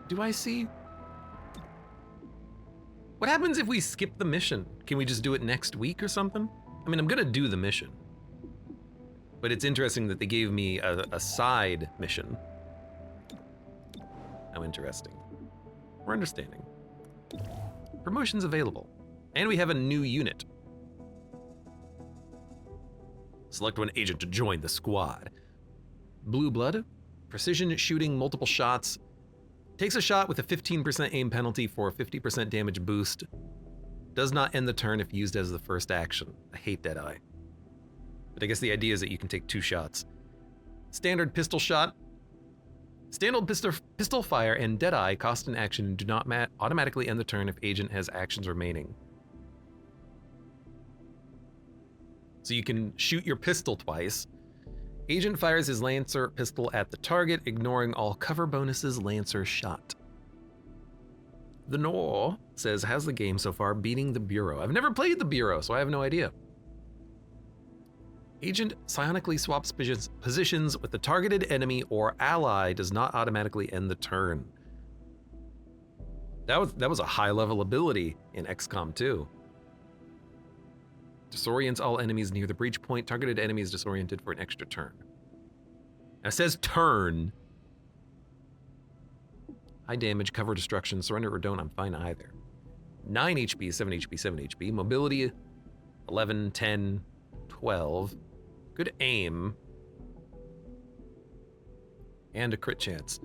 do I see? What happens if we skip the mission? Can we just do it next week or something? I mean, I'm gonna do the mission. But it's interesting that they gave me a side mission. How interesting. We're understanding. Promotions available. And we have a new unit. Select one agent to join the squad. Blue blood, precision shooting, multiple shots. Takes a shot with a 15% aim penalty for a 50% damage boost. Does not end the turn if used as the first action. I hate Deadeye. But I guess the idea is that you can take 2 shots. Standard pistol shot. Standard pistol fire and Deadeye cost an action and do not automatically end the turn if agent has actions remaining. So you can shoot your pistol twice. Agent fires his Lancer pistol at the target, ignoring all cover bonuses Lancer shot. The Nor says, how's the game so far beating the Bureau? I've never played the Bureau, so I have no idea. Agent psionically swaps positions with the targeted enemy or ally, does not automatically end the turn. That was a high level ability in XCOM 2. Disorients all enemies near the breach point. Targeted enemy is disoriented for an extra turn. Now it says turn. High damage, cover destruction, surrender or don't, I'm fine either. 9 HP, 7 HP, 7 HP. Mobility, 11, 10, 12. Good aim. And a crit chance.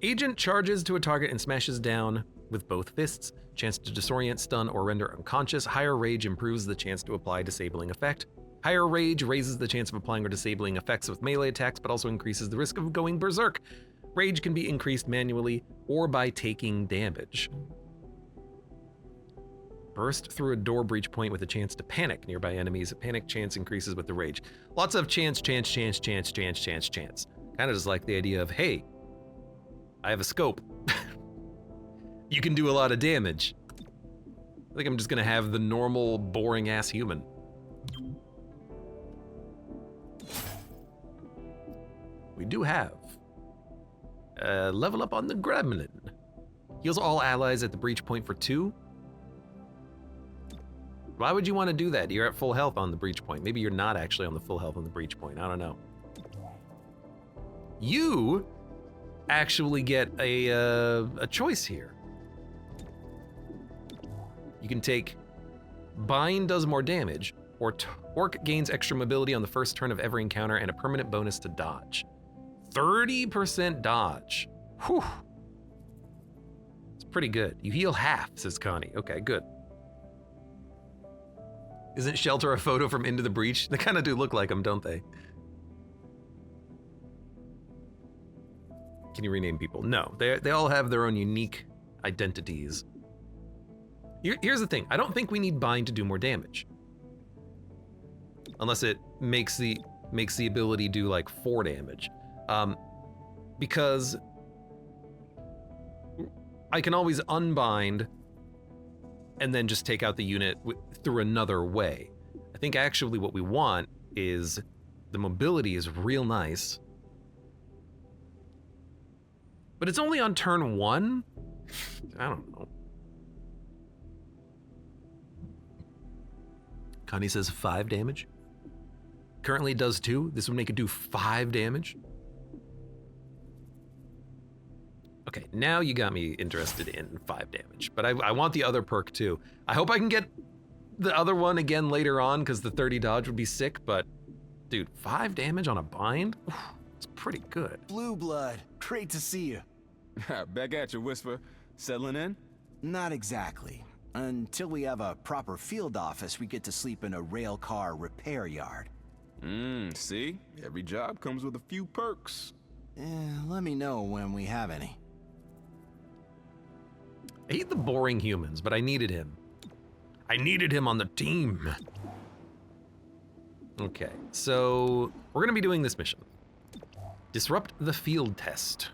Agent charges to a target and smashes down with both fists. Chance to disorient, stun, or render unconscious. Higher rage improves the chance to apply disabling effect. Higher rage raises the chance of applying or disabling effects with melee attacks, but also increases the risk of going berserk. Rage can be increased manually or by taking damage. Burst through a door breach point with a chance to panic nearby enemies. A panic chance increases with the rage. Lots of chance. Kind of just like the idea of, hey, I have a scope. You can do a lot of damage. I think I'm just gonna have the normal, boring ass human. We do have level up on the Gremlin. Heals all allies at the breach point for 2. Why would you want to do that? You're at full health on the breach point. Maybe you're not actually on the full health on the breach point. I don't know. You actually get a choice here. You can take Bind does more damage, or Torque gains extra mobility on the first turn of every encounter and a permanent bonus to dodge. 30% dodge. Whew. It's pretty good. You heal half, says Connie. Okay, good. Isn't Shelter a photo from Into the Breach? They kind of do look like him, don't they? Can you rename people? No, they all have their own unique identities. Here's the thing, I don't think we need Bind to do more damage. Unless it makes the ability do like 4 damage. Because I can always unbind and then just take out the unit through another way. I think actually what we want is the mobility is real nice. But it's only on turn 1? I don't know. Connie says 5 damage. Currently it does 2. This would make it do 5 damage. Okay, now you got me interested in 5 damage, but I want the other perk too. I hope I can get the other one again later on because the 30 dodge would be sick, but dude, 5 damage on a bind? It's pretty good. Blue blood, great to see you. Back at you, Whisper. Settling in? Not exactly. Until we have a proper field office, we get to sleep in a rail car repair yard. See? Every job comes with a few perks. Let me know when we have any. I hate the boring humans, but I needed him. I needed him on the team. Okay, so we're gonna be doing this mission. Disrupt the field test.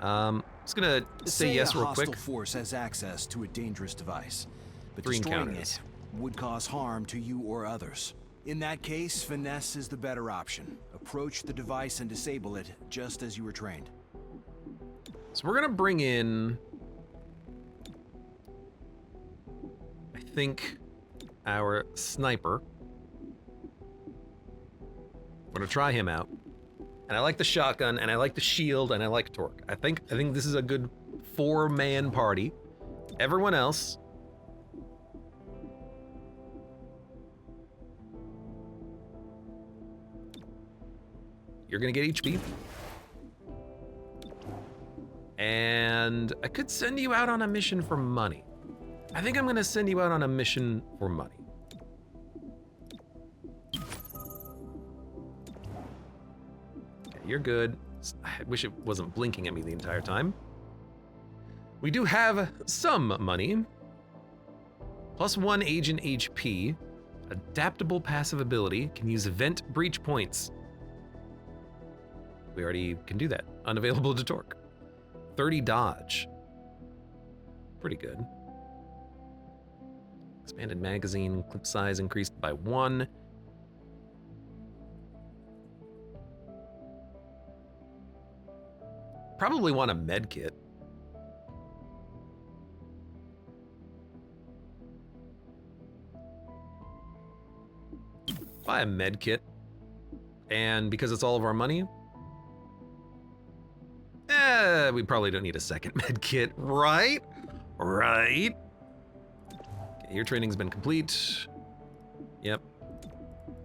Just gonna say yes real quick. A hostile force has access to a dangerous device, but 3 destroying encounters. it would cause harm to you or others. In that case, finesse is the better option. Approach the device and disable it, just as you were trained. So we're gonna bring in, I think, our sniper. We're gonna try him out. And I like the shotgun, and I like the shield, and I like torque. I think this is a good 4-man party. Everyone else, you're gonna get HP. And I could send you out on a mission for money. I think I'm gonna send you out on a mission for money. Okay, you're good. I wish it wasn't blinking at me the entire time. We do have some money. +1 agent HP. Adaptable passive ability. Can use event breach points. We already can do that. Unavailable to torque. 30 dodge. Pretty good. Expanded magazine, clip size increased by 1. Probably want a med kit. Buy a med kit. And because it's all of our money, we probably don't need a second med kit, right? Right? Okay, your training's been complete. Yep.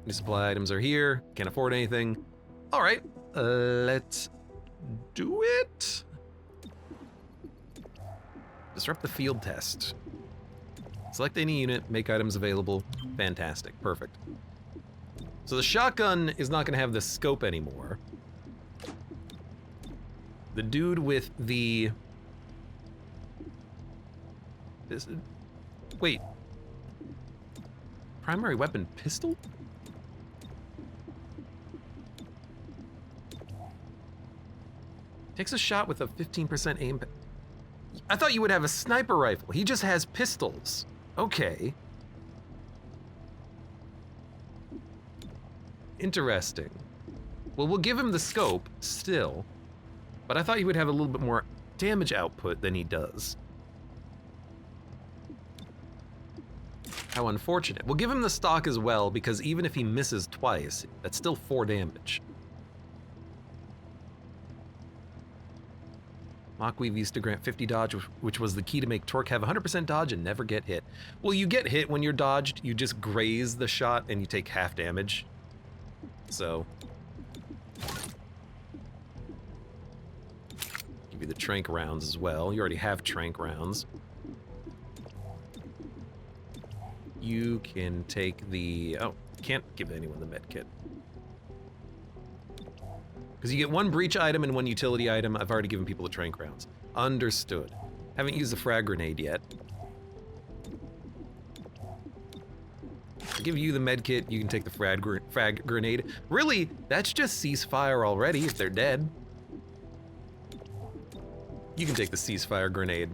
New supply items are here. Can't afford anything. All right, let's do it. Disrupt the field test. Select any unit, make items available. Fantastic, perfect. So the shotgun is not gonna have the scope anymore. The dude with the... Wait. Primary weapon pistol? Takes a shot with a 15% aim. I thought you would have a sniper rifle. He just has pistols. Okay. Interesting. Well, we'll give him the scope still. But I thought he would have a little bit more damage output than he does. How unfortunate. We'll give him the stock as well, because even if he misses twice, that's still 4 damage. Mockweave used to grant 50 dodge, which was the key to make Torque have 100% dodge and never get hit. Well, you get hit when you're dodged, you just graze the shot and you take half damage. So... give you the trank rounds as well. You already have trank rounds. You can take the... oh, can't give anyone the med kit. Because you get 1 breach item and 1 utility item. I've already given people the trank rounds. Understood. Haven't used the frag grenade yet. I'll give you the med kit, you can take the frag grenade. Really, that's just ceasefire already if they're dead. You can take the ceasefire grenade.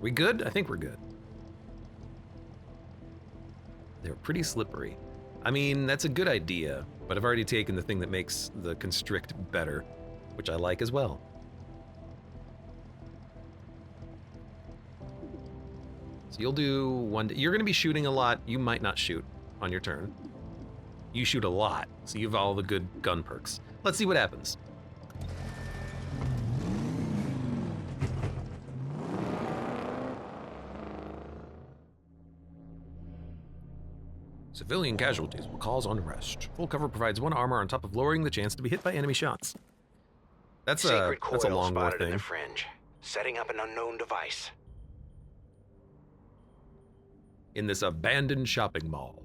We good? I think we're good. They're pretty slippery. I mean, that's a good idea, but I've already taken the thing that makes the constrict better, which I like as well. So you'll do 1... you're gonna be shooting a lot. You might not shoot on your turn. You shoot a lot, so you have all the good gun perks. Let's see what happens. Civilian casualties will cause unrest. Full cover provides 1 armor on top of lowering the chance to be hit by enemy shots. That's a long war thing. In the fringe. Setting up an unknown device. In this abandoned shopping mall.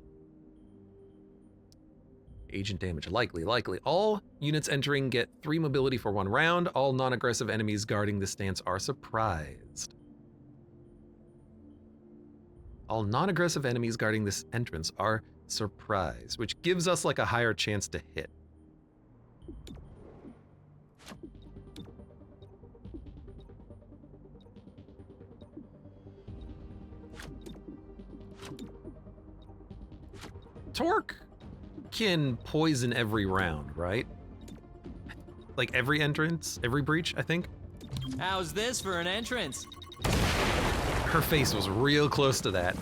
Agent damage, likely. All units entering get 3 mobility for 1 round. All non-aggressive enemies guarding the stance are surprised. All non-aggressive enemies guarding this entrance are surprised, which gives us like a higher chance to hit. Torque can poison every round, right? Like every entrance, every breach, I think. How's this for an entrance? Her face was real close to that.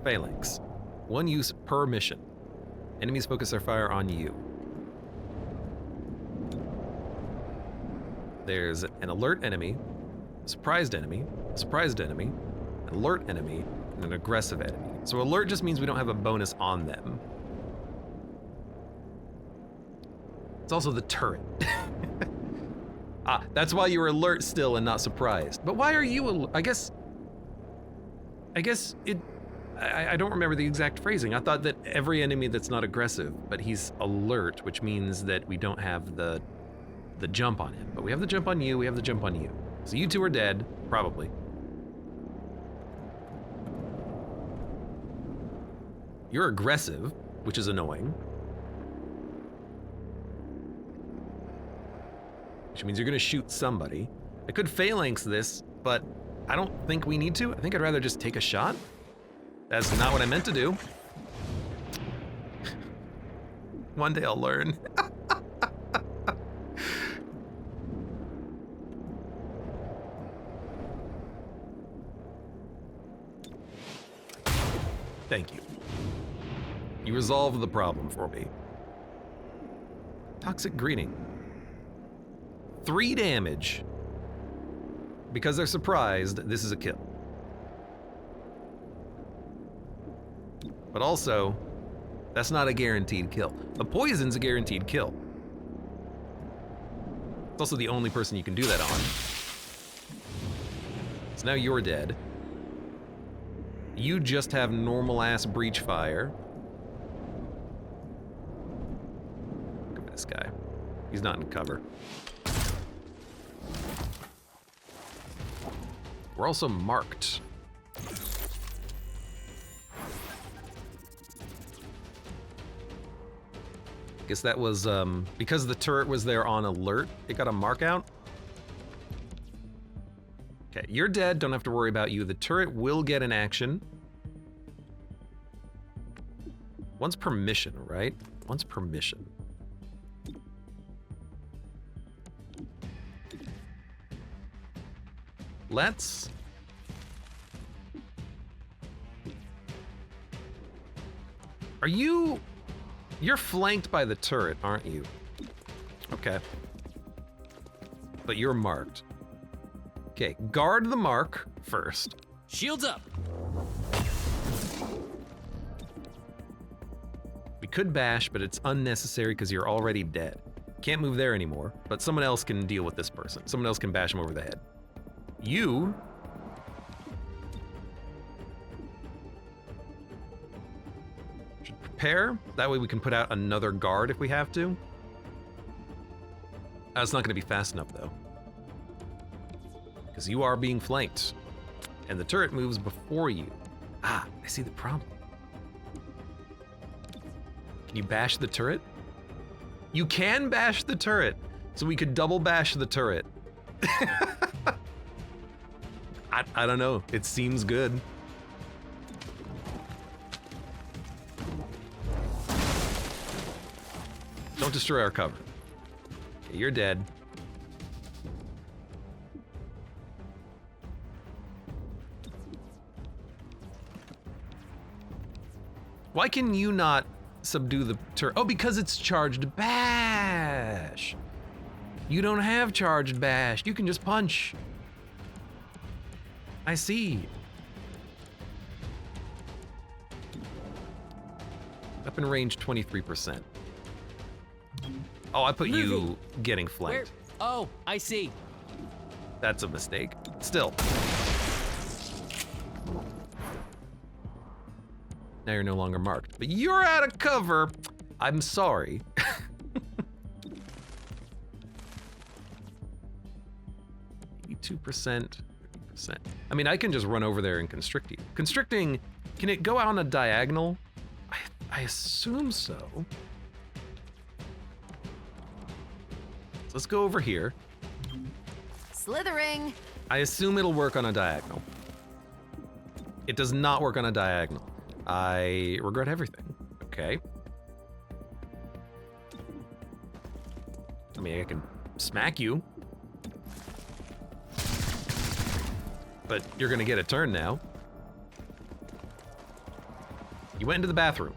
Phalanx. 1 use per mission. Enemies focus their fire on you. There's an alert enemy, a surprised enemy, a surprised enemy, an alert enemy, and an aggressive enemy. So alert just means we don't have a bonus on them. It's also the turret. Ah, that's why you were alert still and not surprised. But why are you I guess I don't remember the exact phrasing. I thought that every enemy that's not aggressive, but he's alert, which means that we don't have the jump on him. But we have the jump on you, we have the jump on you. So you two are dead, probably. You're aggressive, which is annoying. Which means you're gonna shoot somebody. I could phalanx this, but I don't think we need to. I think I'd rather just take a shot. That's not what I meant to do. One day I'll learn. Thank you. You resolved the problem for me. Toxic greeting. 3 damage. Because they're surprised, this is a kill. But also, that's not a guaranteed kill. The poison's a guaranteed kill. It's also the only person you can do that on. So now you're dead. You just have normal ass breach fire. Look at this guy. He's not in cover. We're also marked. Guess that was, because the turret was there on alert, it got a mark out. Okay, you're dead, don't have to worry about you. The turret will get an action. Once per mission, right? Once per mission. Let's... Are you... You're flanked by the turret, aren't you? Okay. But you're marked. Okay, guard the mark first. Shields up. We could bash, but it's unnecessary because you're already dead. Can't move there anymore, but someone else can deal with this person. Someone else can bash him over the head. You... should prepare. That way we can put out another guard if we have to. That's not going to be fast enough, though. Because you are being flanked. And the turret moves before you. Ah, I see the problem. Can you bash the turret? You can bash the turret. So we could double bash the turret. I don't know. It seems good. Don't destroy our cover. Okay, you're dead. Why can you not subdue the turret? Oh, because it's charged bash. You don't have charged bash. You can just punch. I see. Weapon range 23%. Oh, I put you getting flanked. Where? Oh, I see. That's a mistake. Still. Now you're no longer marked, but you're out of cover. I'm sorry. 82%. I mean, I can just run over there and constrict you. Constricting, can it go out on a diagonal? I assume so. So let's go over here. Slithering. I assume it'll work on a diagonal. It does not work on a diagonal. I regret everything. Okay. I mean, I can smack you. But you're gonna get a turn now. You went into the bathroom.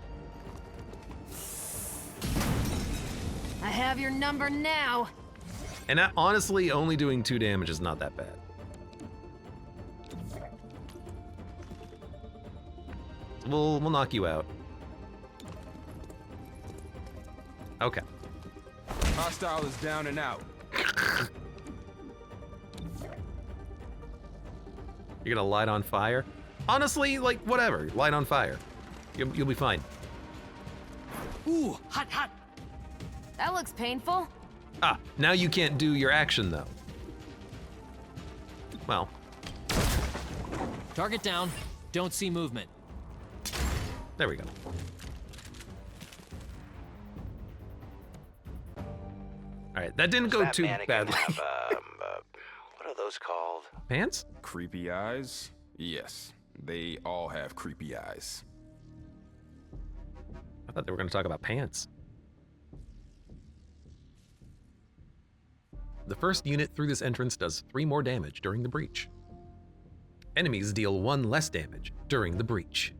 I have your number now. And honestly, only doing 2 damage is not that bad. We'll knock you out. Okay. Hostile is down and out. You're gonna light on fire? Honestly, like, whatever. Light on fire. You'll be fine. Ooh, hot, hot. That looks painful. Ah, now you can't do your action, though. Well, Target down. Don't see movement. there we go. All right, that didn't go That too mannequin badly. have, what are those called? Pants? Creepy eyes? Yes, they all have creepy eyes. I thought they were gonna talk about pants. The first unit through this entrance does 3 more damage during the breach. Enemies deal 1 less damage during the breach.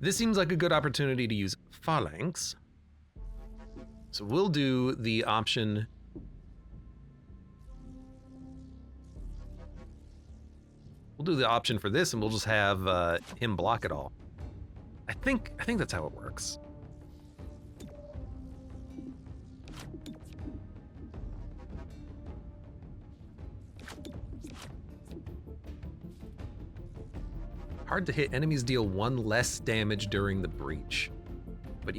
This seems like a good opportunity to use phalanx. So we'll do the option. We'll do the option for this and we'll just have him block it all. I think that's how it works. Hard to hit. Enemies deal 1 less damage during the breach, but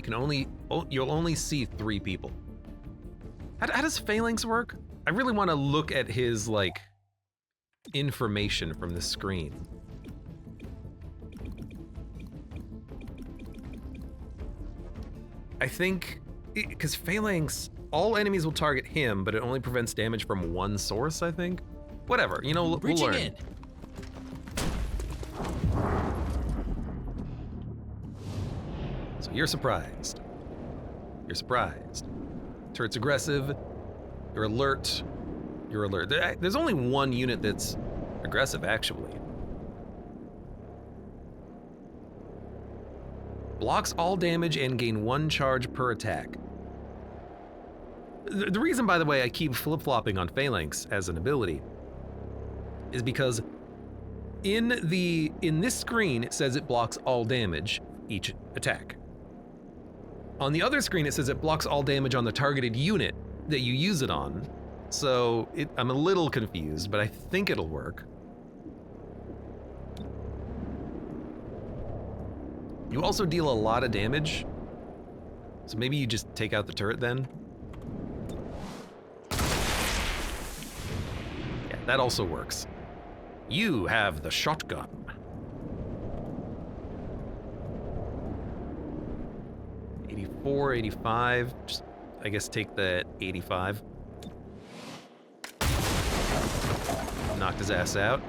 you'll only see 3 people. How does phalanx work? I really want to look at his like information from the screen. I think because phalanx, all enemies will target him, but it only prevents damage from 1 source. I think. Whatever. You know, we'll Breaching learn. in. So you're surprised. You're surprised. Turret's aggressive. You're alert. You're alert. There's only 1 unit that's aggressive, actually. Blocks all damage and gain 1 charge per attack. The reason, by the way, I keep flip-flopping on Phalanx as an ability is because in this screen, it says it blocks all damage each attack. On the other screen, it says it blocks all damage on the targeted unit that you use it on. So I'm a little confused, but I think it'll work. You also deal a lot of damage, so maybe you just take out the turret then. Yeah, that also works. You have the shotgun. .84, 85, just, I guess take the 85. Knocked his ass out.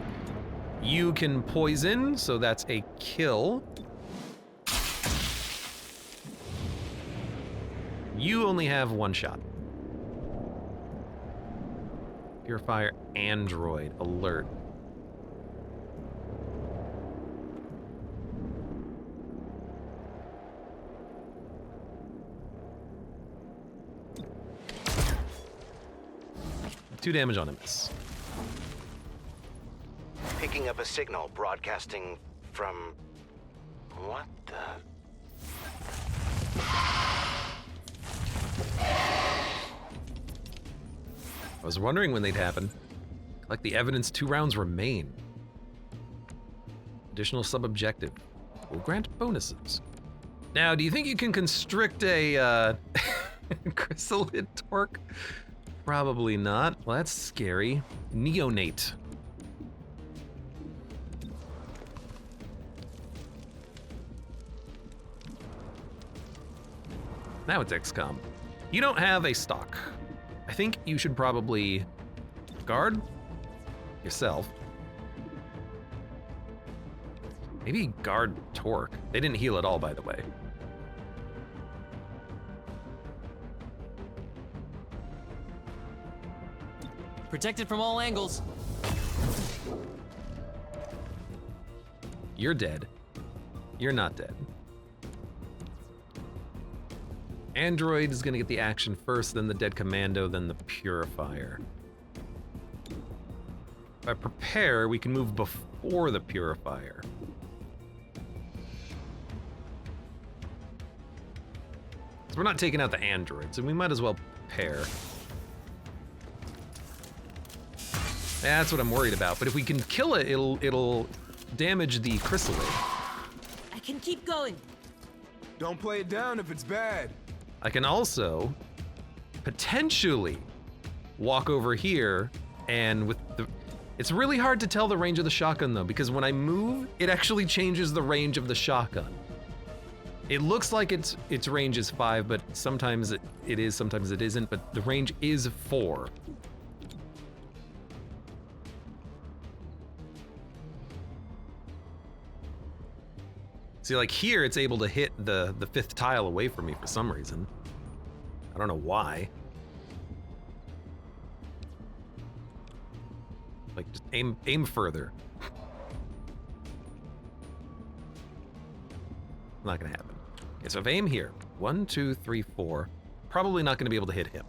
You can poison, so that's a kill. You only have 1 shot. Purifier android alert. Two damage on him. Picking up a signal broadcasting from... what the... I was wondering when they'd happen. Collect the evidence, 2 rounds remain. Additional sub-objective. Will grant bonuses. Now, do you think you can constrict a Chryssalid torque? Probably not. Well, that's scary. Neonate. Now it's XCOM. You don't have a stock. I think you should probably guard yourself. Maybe guard torque. They didn't heal at all, by the way. Protected from all angles. You're dead. You're not dead. Android is gonna get the action first, then the dead commando, then the purifier. If I prepare, we can move before the purifier. So we're not taking out the androids, and we might as well prepare. That's what I'm worried about. But if we can kill it, it'll damage the Chryssalid. I can keep going. Don't play it down if it's bad. I can also potentially walk over here and with the... It's really hard to tell the range of the shotgun though, because when I move, it actually changes the range of the shotgun. It looks like its range is 5, but sometimes it is, sometimes it isn't, but the range is 4. See, like here, it's able to hit the 5th tile away from me for some reason. I don't know why. Like, just aim further. Not gonna happen. Okay, so if I aim here, 1, 2, 3, 4, probably not gonna be able to hit him.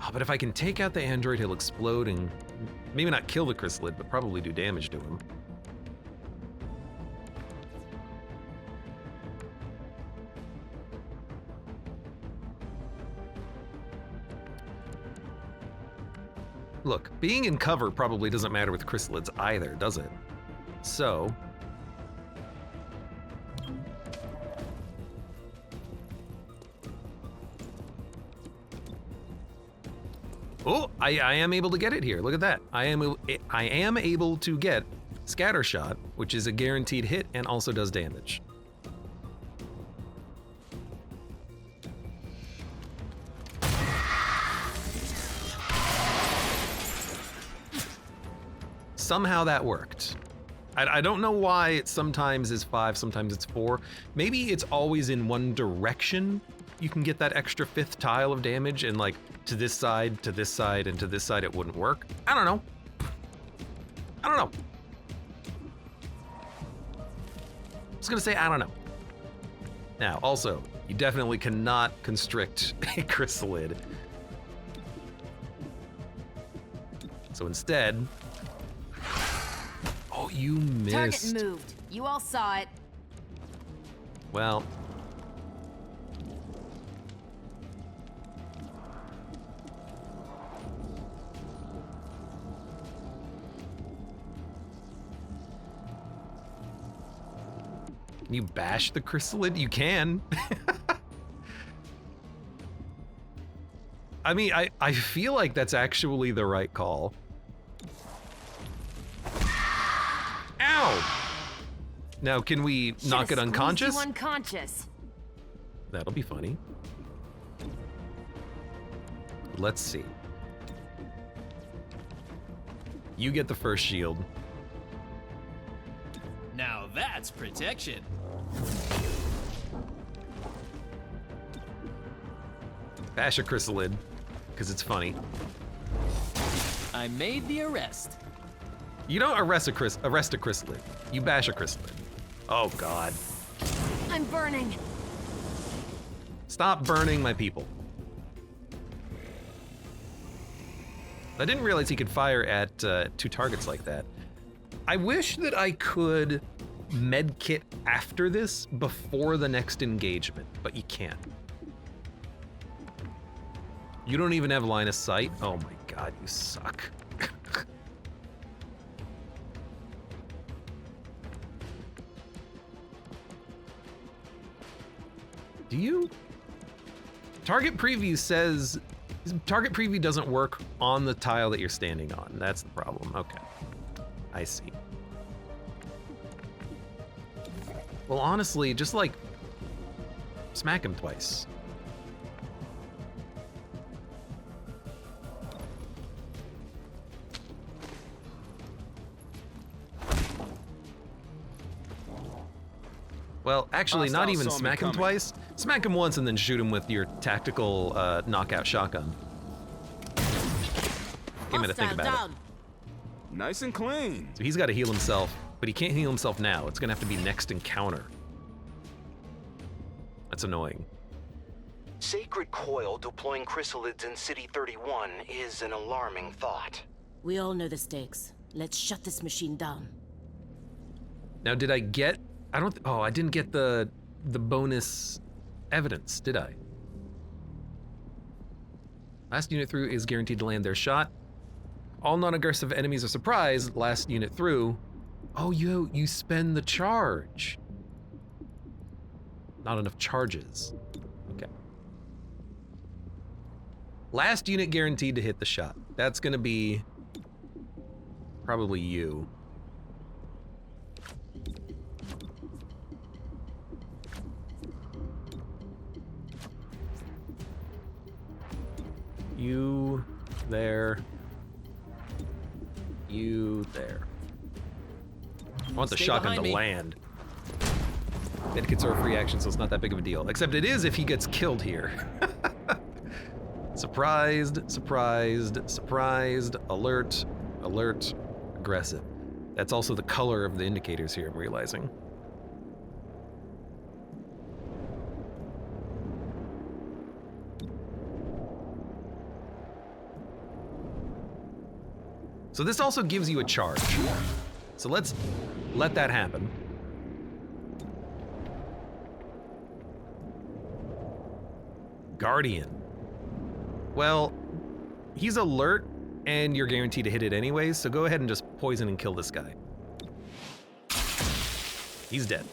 Oh, but if I can take out the android, he'll explode and maybe not kill the Chrysalid, but probably do damage to him. Look, being in cover probably doesn't matter with Chrysalids either, does it? So... Oh, I am able to get it here. Look at that. I am able to get Scattershot, which is a guaranteed hit and also does damage. Somehow that worked. I don't know why it sometimes is 5, sometimes it's 4. Maybe it's always in one direction. You can get that extra 5th tile of damage and like to this side, and to this side it wouldn't work. I don't know. I don't know. I was gonna say I don't know. Now, also, you definitely cannot constrict a Chrysalid. So instead, oh, you missed. Target moved. You all saw it. Well, can you bash the Chrysalid? You can. I mean, I feel like that's actually the right call. Ow! Now, can we knock it unconscious? You unconscious. That'll be funny. Let's see. You get the first shield. Now that's protection. Bash a Chrysalid, because it's funny. I made the arrest. You don't arrest a Chrysalid. You bash a Chrysalid. Oh god. I'm burning. Stop burning my people. I didn't realize he could fire at 2 targets like that. I wish that I could medkit after this before the next engagement, but you can't. You don't even have line of sight? Oh my god, you suck. Do you? Target preview says target preview doesn't work on the tile that you're standing on. That's the problem. Okay. I see. Well, honestly, just like smack him twice. Well, actually, not Hostile even saw me smack him coming. twice. Smack him once and then shoot him with your tactical knockout shotgun. Give me to think about it. Nice and clean. So he's got to heal himself, but he can't heal himself now. It's gonna have to be next encounter. That's annoying. Sacred Coil deploying Chryssalids in City 31 is an alarming thought. We all know the stakes. Let's shut this machine down. Now, did I get? I don't. Oh, I didn't get the bonus evidence, did I? Last unit through is guaranteed to land their shot. All non-aggressive enemies are surprised. Last unit through. Oh, you spend the charge. Not enough charges. Okay. Last unit guaranteed to hit the shot. That's gonna be probably you. You there. You there. I want the Stay shotgun behind to me. land. It gets a free action, so it's not that big of a deal. Except it is if he gets killed here. Surprised, surprised, surprised, alert, alert, aggressive. That's also the color of the indicators here, I'm realizing. So this also gives you a charge. So let's let that happen. Guardian. Well, he's alert and you're guaranteed to hit it anyways, so go ahead and just poison and kill this guy. He's dead.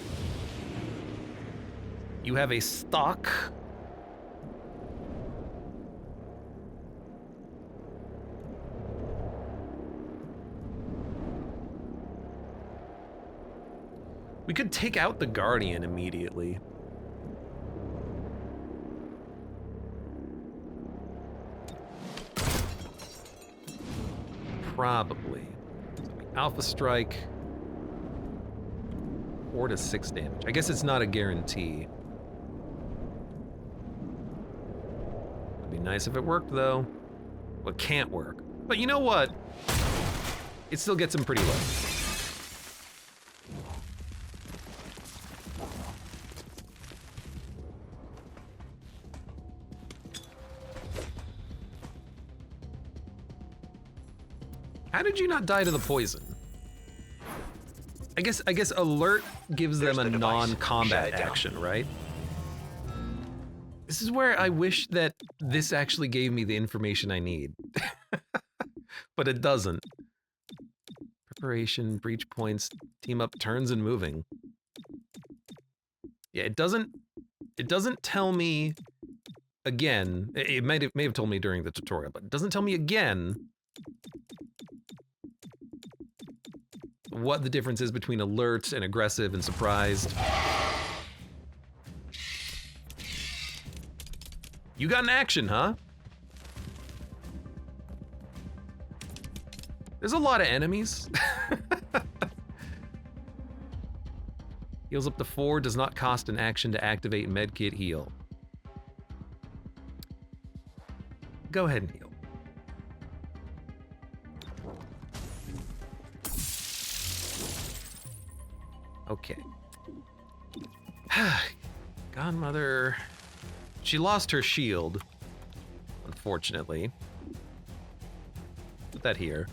You have a stock. We could take out the Guardian immediately. Probably. Alpha Strike. 4 to 6 damage. I guess it's not a guarantee. It'd be nice if it worked, though. Well, it can't work. But you know what? It still gets him pretty low. How did you not die to the poison? I guess alert gives them a There's the device. non-combat Shut it down. action, right? This is where I wish that this actually gave me the information I need. But it doesn't. Preparation, breach points, team up, turns and moving. Yeah, it doesn't tell me again. It may have told me during the tutorial, but it doesn't tell me again what the difference is between alert and aggressive and surprised. You got an action, huh? There's a lot of enemies. Heals up to 4, does not cost an action to activate medkit heal. Go ahead and heal. Okay. Godmother. She lost her shield, unfortunately. Put that here.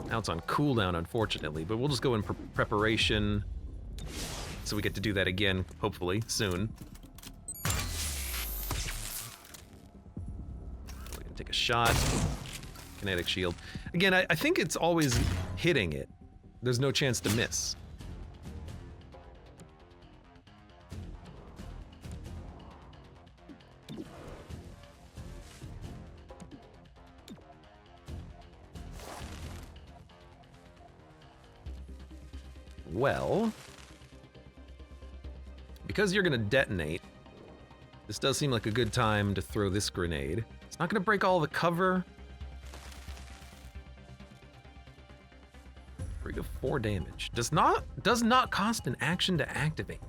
Now it's on cooldown, unfortunately, but we'll just go in preparation. So we get to do that again, hopefully, soon. We can take a shot. Kinetic shield. Again, I think it's always hitting it. There's no chance to miss. Well, because you're gonna detonate, this does seem like a good time to throw this grenade. It's not gonna break all the cover. 3 to 4 damage. Does not cost an action to activate.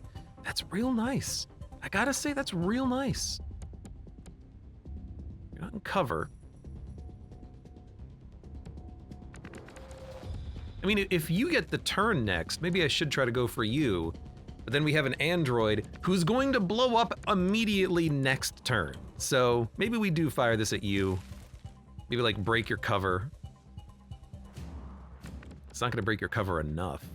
That's real nice. I gotta say, that's real nice. You're not in cover. I mean, if you get the turn next, maybe I should try to go for you. But then we have an android who's going to blow up immediately next turn. So maybe we do fire this at you. Maybe like break your cover. It's not gonna break your cover enough.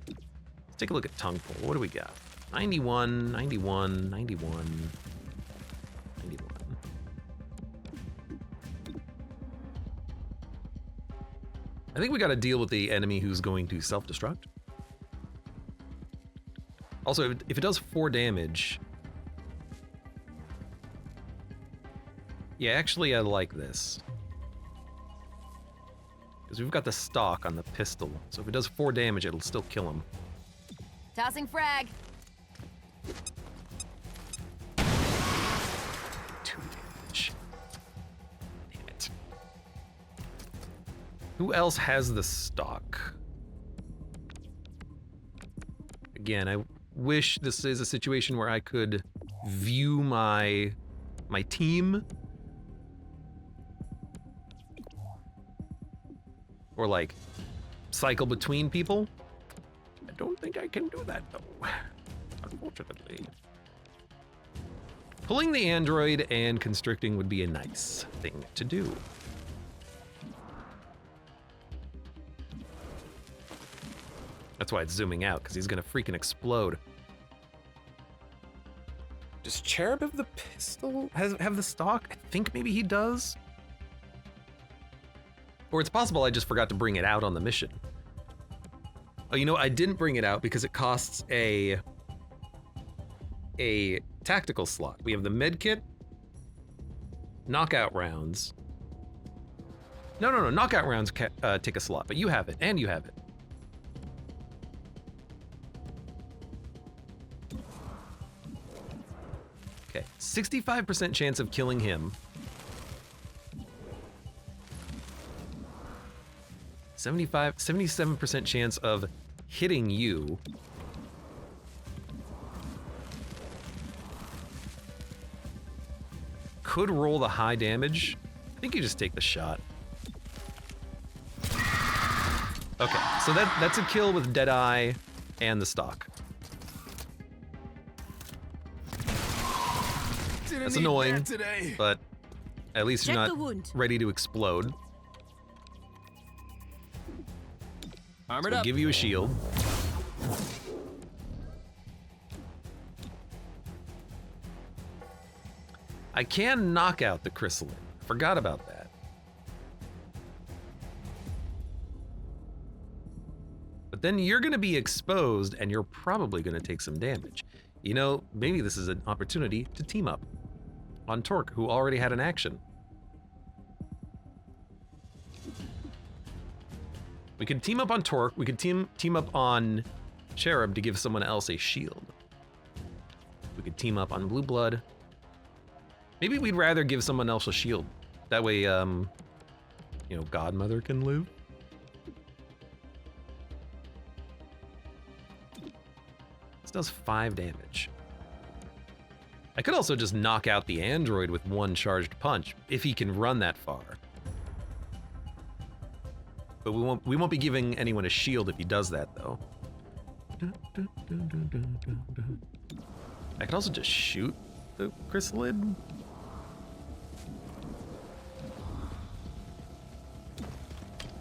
Let's take a look at tongue pull. What do we got? 91, 91, 91, 91. I think we gotta deal with the enemy who's going to self-destruct. Also, if it does 4 damage... Yeah, actually I like this. Because we've got the stock on the pistol. So if it does 4 damage, it'll still kill him. Tossing frag. 2 damage. Damn it. Who else has the stock? Again, I wish this is a situation where I could view my team. Or like cycle between people. I don't think I can do that though, unfortunately. Pulling the android and constricting would be a nice thing to do. That's why it's zooming out, because he's gonna freaking explode. Does Cherub have the pistol? Have the stock? I think maybe he does. Or it's possible I just forgot to bring it out on the mission. Oh, you know, I didn't bring it out because it costs a tactical slot. We have the med kit, knockout rounds. No, knockout rounds take a slot, but you have it, and you have it. Okay, 65% chance of killing him. 77% chance of hitting you. Could roll the high damage. I think you just take the shot. Okay, so that's a kill with Deadeye and the stock. That's annoying, but at least you're not ready to explode. Armored So up. give you a shield. I can knock out the Chrysalid. Forgot about that. But then you're gonna be exposed and you're probably gonna take some damage. You know, maybe this is an opportunity to team up on Torque, who already had an action. We could team up on Torque, we could team up on Cherub to give someone else a shield. We could team up on Blue Blood. Maybe we'd rather give someone else a shield. That way, you know, Godmother can live. This does 5 damage. I could also just knock out the android with 1 charged punch, if he can run that far. But we won't be giving anyone a shield if he does that, though. I could also just shoot the Chrysalid.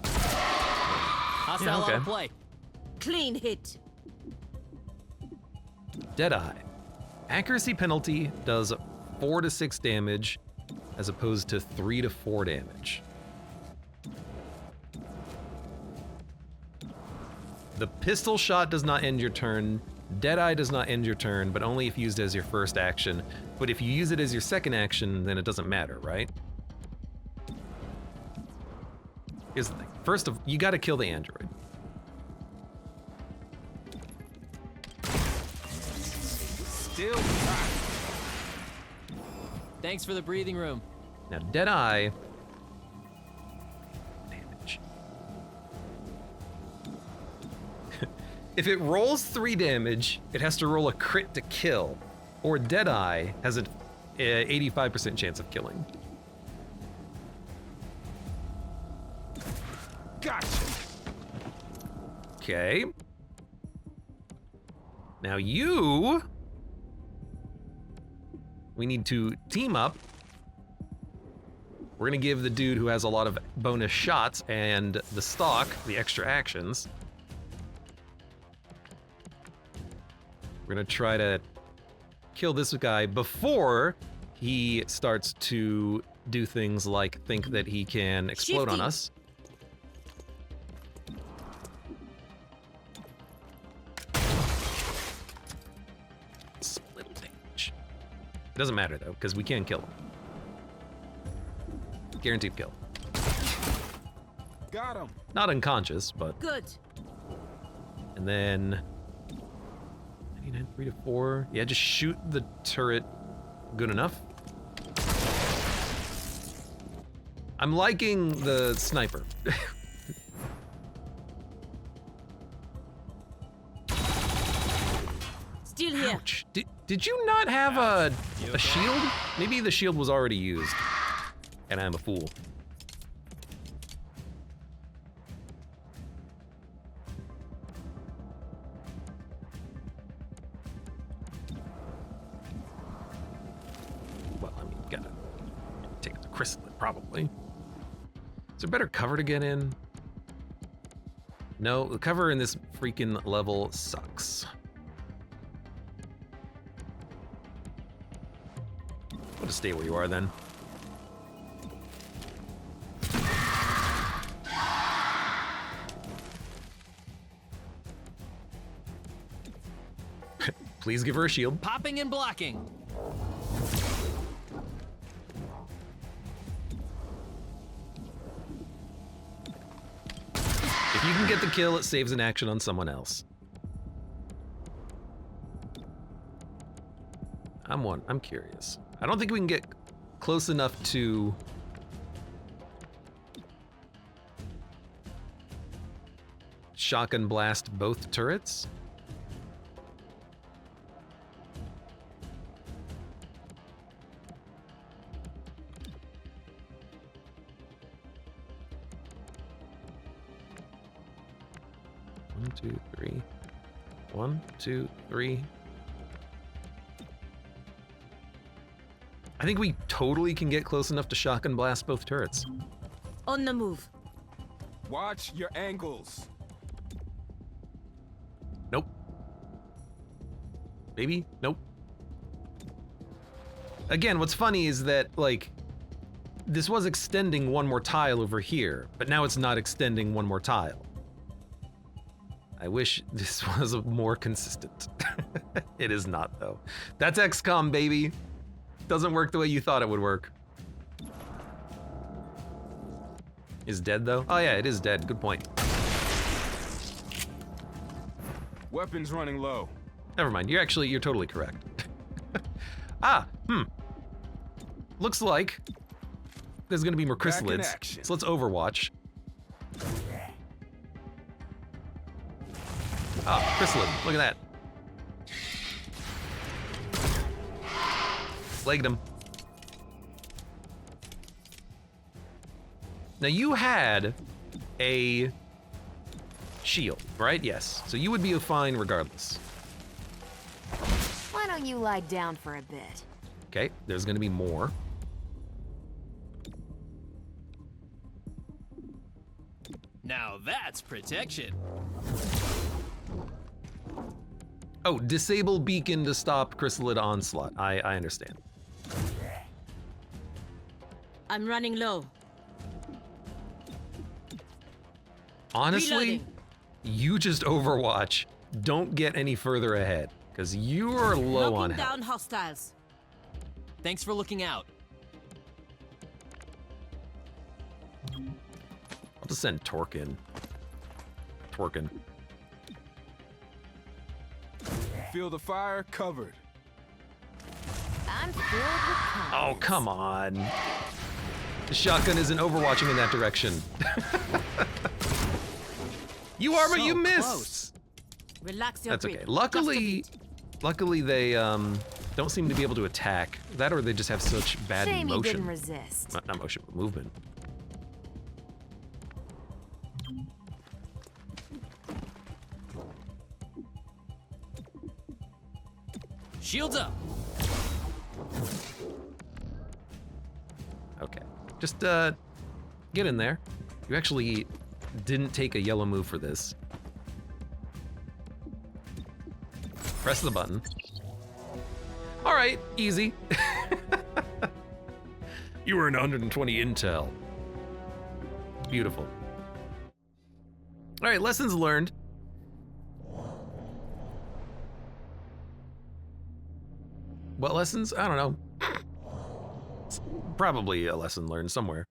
Hostile okay. on play. Clean hit. Deadeye. Accuracy penalty does 4 to 6 damage, as opposed to 3 to 4 damage. The pistol shot does not end your turn. Deadeye does not end your turn, but only if used as your first action. But if you use it as your second action, then it doesn't matter, right? Here's the thing. First of all, you gotta kill the android. Still Thanks for the breathing room. Now, Deadeye... Damage. If it rolls 3 damage, it has to roll a crit to kill, or Deadeye has an 85% chance of killing. Gotcha. Okay. Now you... We need to team up. We're gonna give the dude who has a lot of bonus shots and the stock the extra actions. We're gonna try to kill this guy before he starts to do things like think that he can explode on Shifty. us. Little damage. It doesn't matter though, because we can kill him. Guaranteed kill. Got him. Not unconscious, but... Good. And then... 99, 3 to 4. Yeah, just shoot the turret good enough. I'm liking the sniper. Still here. Ouch. Did you not have a shield? Maybe the shield was already used. And I'm a fool. Well, I mean, gotta take it to Chrysalid, probably. Is there better cover to get in? No, the cover in this freaking level sucks. I'll just stay where you are then. Please give her a shield. Popping and blocking. If you can get the kill, it saves an action on someone else. I'm curious. I don't think we can get close enough to shotgun blast both turrets. One, two, three. 1, 2, 3. I think we totally can get close enough to shotgun blast both turrets. On the move. Watch your angles. Nope. Maybe? Nope. Again, what's funny is that, like, this was extending one more tile over here, but now it's not extending one more tile. I wish this was more consistent. It is not, though. That's XCOM, baby. Doesn't work the way you thought it would work. Is dead, though? Oh, yeah, it is dead. Good point. Weapons running low. Never mind. You're totally correct. Looks like there's gonna be more Back in Chrysalids. action. So let's Overwatch. Ah, Chrysalid. Look at that. Legged him. Now you had a shield, right? Yes. So you would be fine regardless. Why don't you lie down for a bit? Okay, there's gonna be more. Now that's protection. Oh, disable beacon to stop Chrysalid onslaught. I understand. I'm running low. Honestly, Reloading. you just Overwatch. Don't get any further ahead, because you are low on Knocking health. down hostiles. Thanks for looking out. I'll just send Torque in. Twerking. Feel the fire covered. I'm filled with confidence. Oh, come on. The shotgun isn't overwatching in that direction. You are, but So you missed. close. Relax your That's grip. okay. Just a Luckily they don't seem to be able to attack. That or they just have such bad Shame you didn't motion. resist. Not motion, but movement. Shields up. Okay. Just get in there. You actually didn't take a yellow move for this. Press the button. All right, easy. You were in 120 intel. Beautiful. All right, lessons learned. What lessons? I don't know. It's probably a lesson learned somewhere.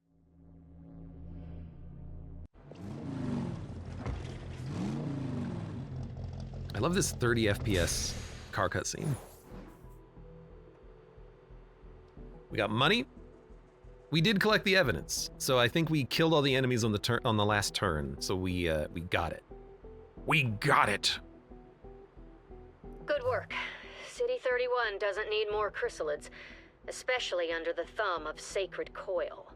I love this 30 FPS car cutscene. We got money. We did collect the evidence, so I think we killed all the enemies on the last turn. So we got it. We got it. Good work. City 31 doesn't need more Chrysalids, especially under the thumb of Sacred Coil.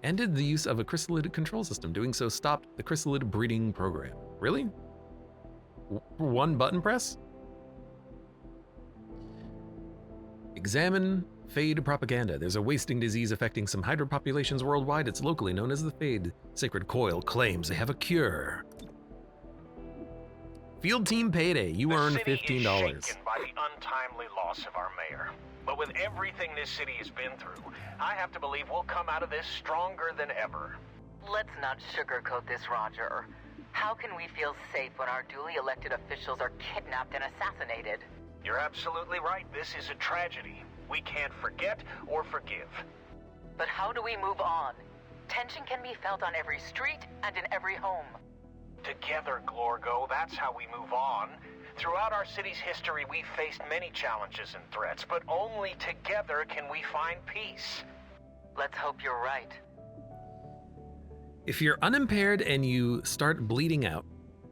Ended the use of a Chryssalid control system. Doing so stopped the Chrysalid breeding program. Really? One button press? Examine Fade propaganda. There's a wasting disease affecting some Hydra populations worldwide. It's locally known as the Fade. Sacred Coil claims they have a cure. Field team payday. You earn $15. The city is shaken by the untimely loss of our mayor. But with everything this city has been through, I have to believe we'll come out of this stronger than ever. Let's not sugarcoat this, Roger. How can we feel safe when our duly elected officials are kidnapped and assassinated? You're absolutely right. This is a tragedy. We can't forget or forgive. But how do we move on? Tension can be felt on every street and in every home. Together, Glorgo, that's how we move on. Throughout our city's history, we've faced many challenges and threats, but only together can we find peace. Let's hope you're right. If you're unimpaired and you start bleeding out,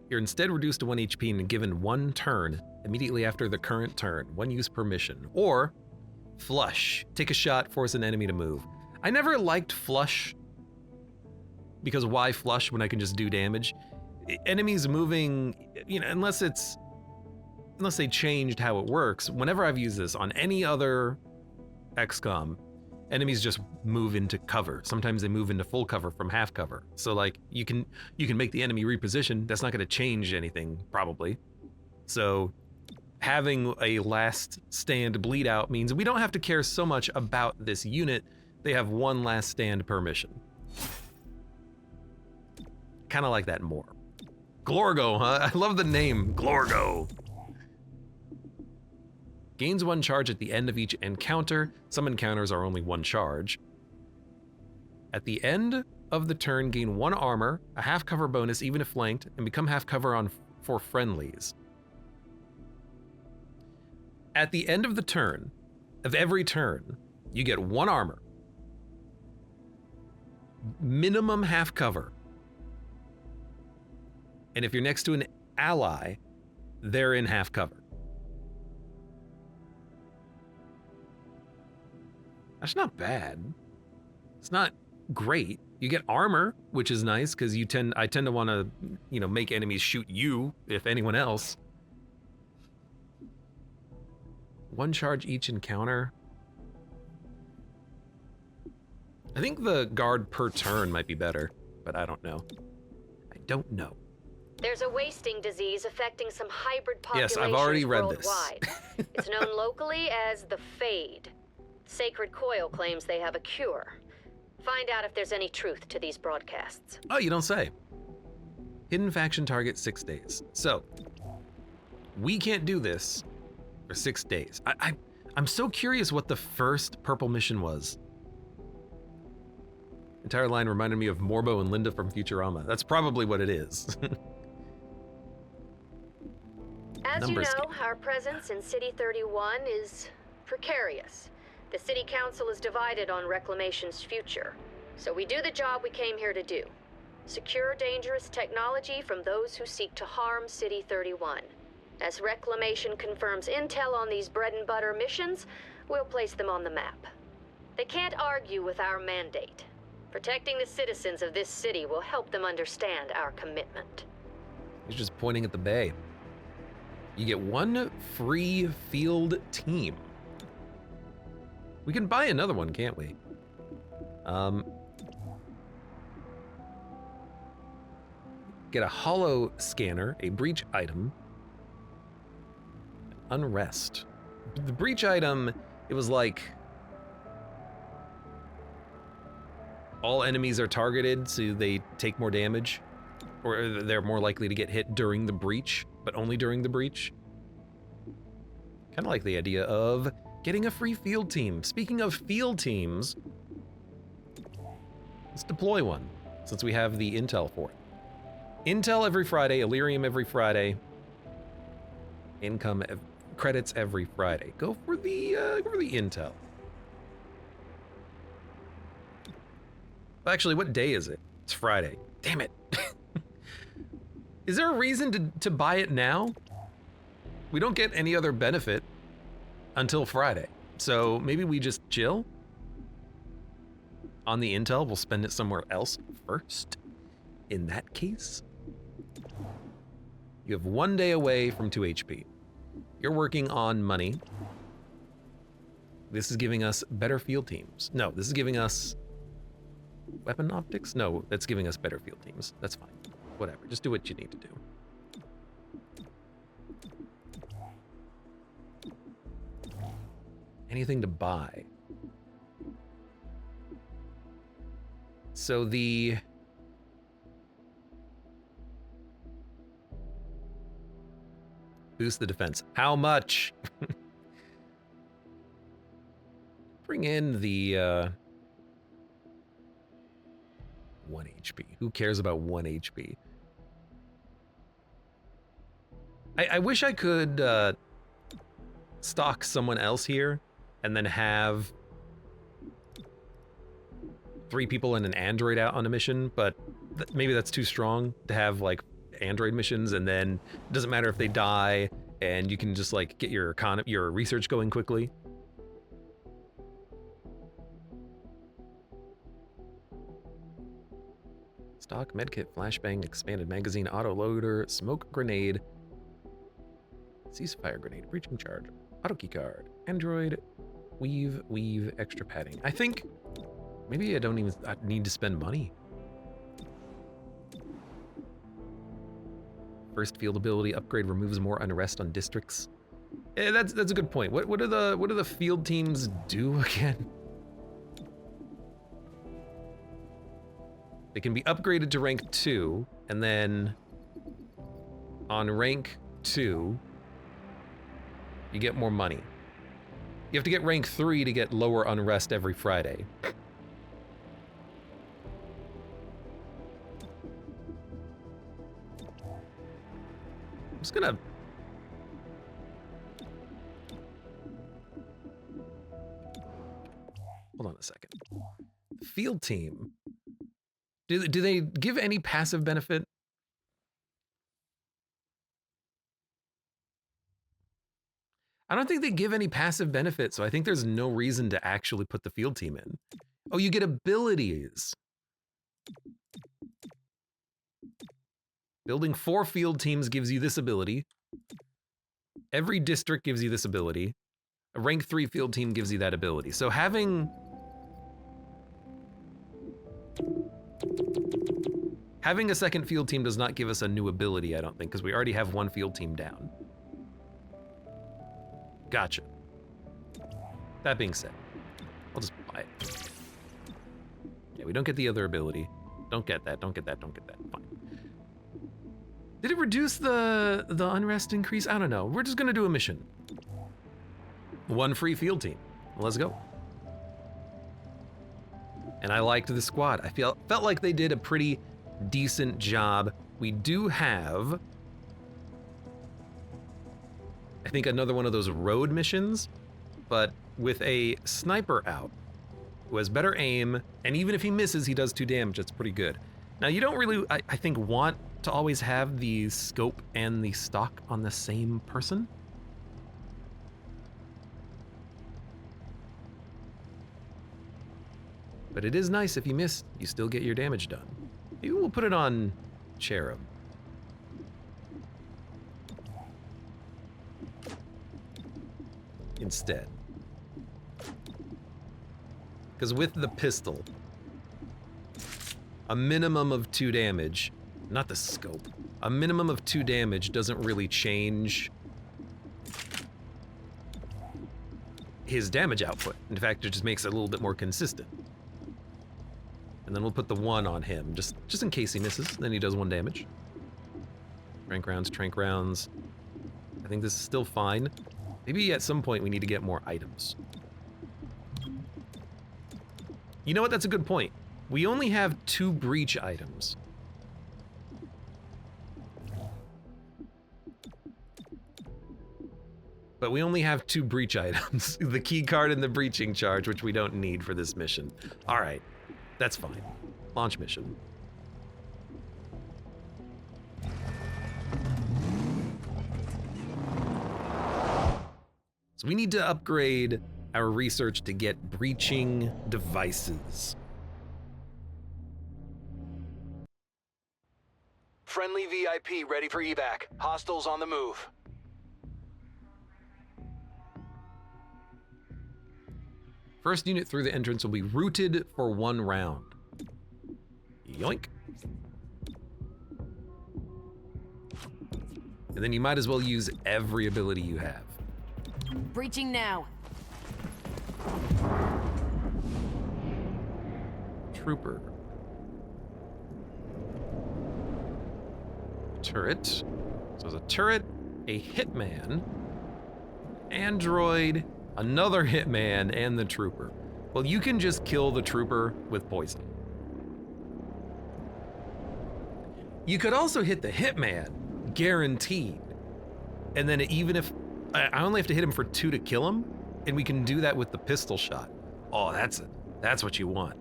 you're instead reduced to 1 HP and given 1 turn immediately after the current turn, 1 use per mission. Or flush, take a shot, force an enemy to move. I never liked flush, because why flush when I can just do damage? Enemies moving, unless they changed how it works. Whenever I've used this on any other XCOM, enemies just move into cover. Sometimes they move into full cover from half cover. So like you can make the enemy reposition. That's not going to change anything probably. So having a last stand bleed out means we don't have to care so much about this unit. They have 1 last stand per mission. Kind of like that more. Glorgo, huh? I love the name, Glorgo. Gains 1 charge at the end of each encounter. Some encounters are only 1 charge. At the end of the turn, gain 1 armor, a half cover bonus even if flanked, and become half cover for friendlies. At the end of the turn, of every turn, you get 1 armor, minimum half cover. And if you're next to an ally, they're in half cover. That's not bad. It's not great. You get armor, which is nice because I tend to want to, make enemies shoot you, if anyone else. 1 charge each encounter. I think the guard per turn might be better, but I don't know. I don't know. There's a wasting disease affecting some hybrid populations Yes, I've already read worldwide. this. It's known locally as the Fade. Sacred Coil claims they have a cure. Find out if there's any truth to these broadcasts. Oh, you don't say. Hidden faction target 6 days. So, we can't do this for 6 days. I'm so curious what the first purple mission was. Entire line reminded me of Morbo and Linda from Futurama. That's probably what it is. As you know, our presence in City 31 is precarious. The City Council is divided on Reclamation's future, so we do the job we came here to do. Secure dangerous technology from those who seek to harm City 31. As Reclamation confirms intel on these bread-and-butter missions, we'll place them on the map. They can't argue with our mandate. Protecting the citizens of this city will help them understand our commitment. He's just pointing at the bay. You get 1 free field team. We can buy another one, can't we? Get a holo scanner, a breach item, unrest. The breach item, it was like all enemies are targeted, so they take more damage, or they're more likely to get hit during the breach, but only during the breach. Kind of like the idea of getting a free field team. Speaking of field teams, let's deploy one, since we have the intel for it. Intel every Friday, Elerium every Friday, income credits every Friday. Go for the intel. Actually, what day is it? It's Friday. Damn it. Is there a reason to buy it now? We don't get any other benefit until Friday. So maybe we just chill on the intel. We'll spend it somewhere else first. In that case, you have 1 day away from 2 HP. You're working on money. This is giving us better field teams. No, this is giving us weapon optics? No, that's giving us better field teams. That's fine. Whatever, just do what you need to do. Anything to buy? So the boost the defense. How much? Bring in the 1 HP. Who cares about 1 HP? I wish I could stock someone else here and then have 3 people and an android out on a mission, but maybe that's too strong to have like android missions, and then it doesn't matter if they die and you can just like get your research going quickly. Stock, medkit, flashbang, expanded magazine, auto loader, smoke grenade, ceasefire grenade, breaching charge, auto key card, android, weave, extra padding. I think maybe I don't even need to spend money. First field ability upgrade removes more unrest on districts. That's a good point. What do the field teams do again? They can be upgraded to rank 2, and then on rank 2, you get more money. You have to get rank 3 to get lower unrest every Friday. I'm just gonna... Hold on a second. Field team. Do they give any passive benefit? I don't think they give any passive benefit, so I think there's no reason to actually put the field team in. Oh, you get abilities. Building 4 field teams gives you this ability. Every district gives you this ability. A rank 3 field team gives you that ability. So having a second field team does not give us a new ability, I don't think, because we already have 1 field team down. Gotcha. That being said, I'll just buy it. Yeah, we don't get the other ability. Don't get that, don't get that, don't get that. Fine. Did it reduce the unrest increase? I don't know. We're just gonna do a mission. 1 free field team. Let's go. And I liked the squad. I felt like they did a pretty decent job. We do have, I think, another one of those road missions, but with a sniper out who has better aim, and even if he misses, he does 2 damage. That's pretty good. Now, you don't really, I think, want to always have the scope and the stock on the same person. But it is nice if you miss, you still get your damage done. Maybe we'll put it on Cherub. Instead. Because with the pistol, a minimum of 2 damage, not the scope, a minimum of 2 damage doesn't really change his damage output. In fact, it just makes it a little bit more consistent. And then we'll put the 1 on him, just in case he misses, then he does 1 damage. Trank rounds. I think this is still fine. Maybe at some point we need to get more items. You know what, that's a good point. We only have 2 breach items. But we only have 2 breach items. The key card and the breaching charge, which we don't need for this mission. All right, that's fine. Launch mission. So we need to upgrade our research to get breaching devices. Friendly VIP ready for evac. Hostiles on the move. First unit through the entrance will be routed for 1 round. Yoink. And then you might as well use every ability you have. Breaching now. Trooper. Turret. So there's a turret, a hitman, android, another hitman, and the trooper. Well, you can just kill the trooper with poison. You could also hit the hitman, guaranteed. And then even if I only have to hit him for 2 to kill him, and we can do that with the pistol shot. Oh, that's it. That's what you want.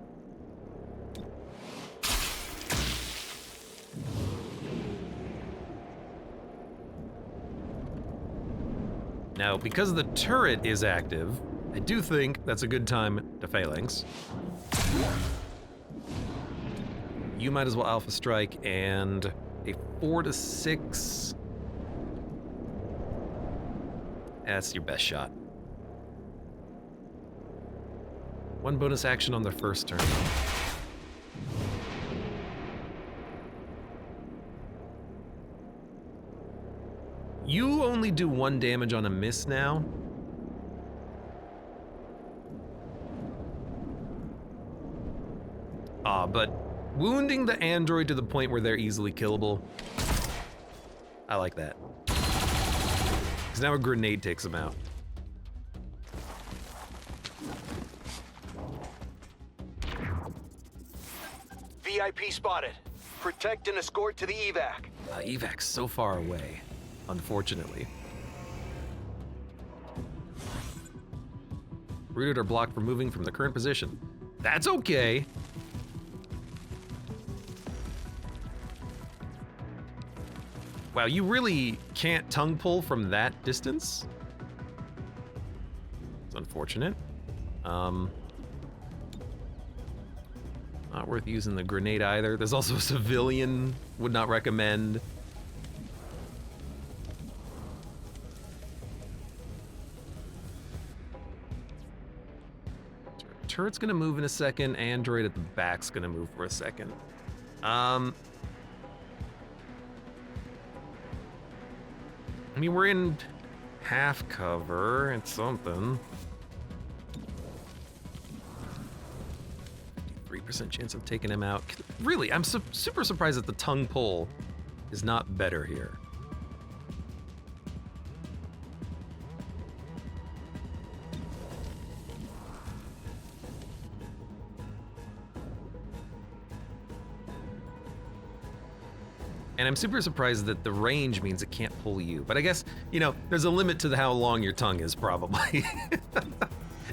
Now, because the turret is active, I do think that's a good time to phalanx. You might as well alpha strike, and a 4 to 6. That's your best shot. 1 bonus action on the first turn. You only do 1 damage on a miss now. But wounding the android to the point where they're easily killable, I like that. Because now a grenade takes them out. VIP spotted. Protect and escort to the evac. Evac's so far away, unfortunately. Routed or blocked from moving from the current position. That's okay. Wow, you really can't tongue pull from that distance? It's unfortunate. Not worth using the grenade either. There's also a civilian, would not recommend. Turret's gonna move in a second. Android at the back's gonna move for a second. I mean, we're in half cover. It's something. 3% chance of taking him out. Really, I'm super surprised that the tongue pull is not better here. And I'm super surprised that the range means it can't pull you. But I guess, you know, there's a limit to how long your tongue is, probably.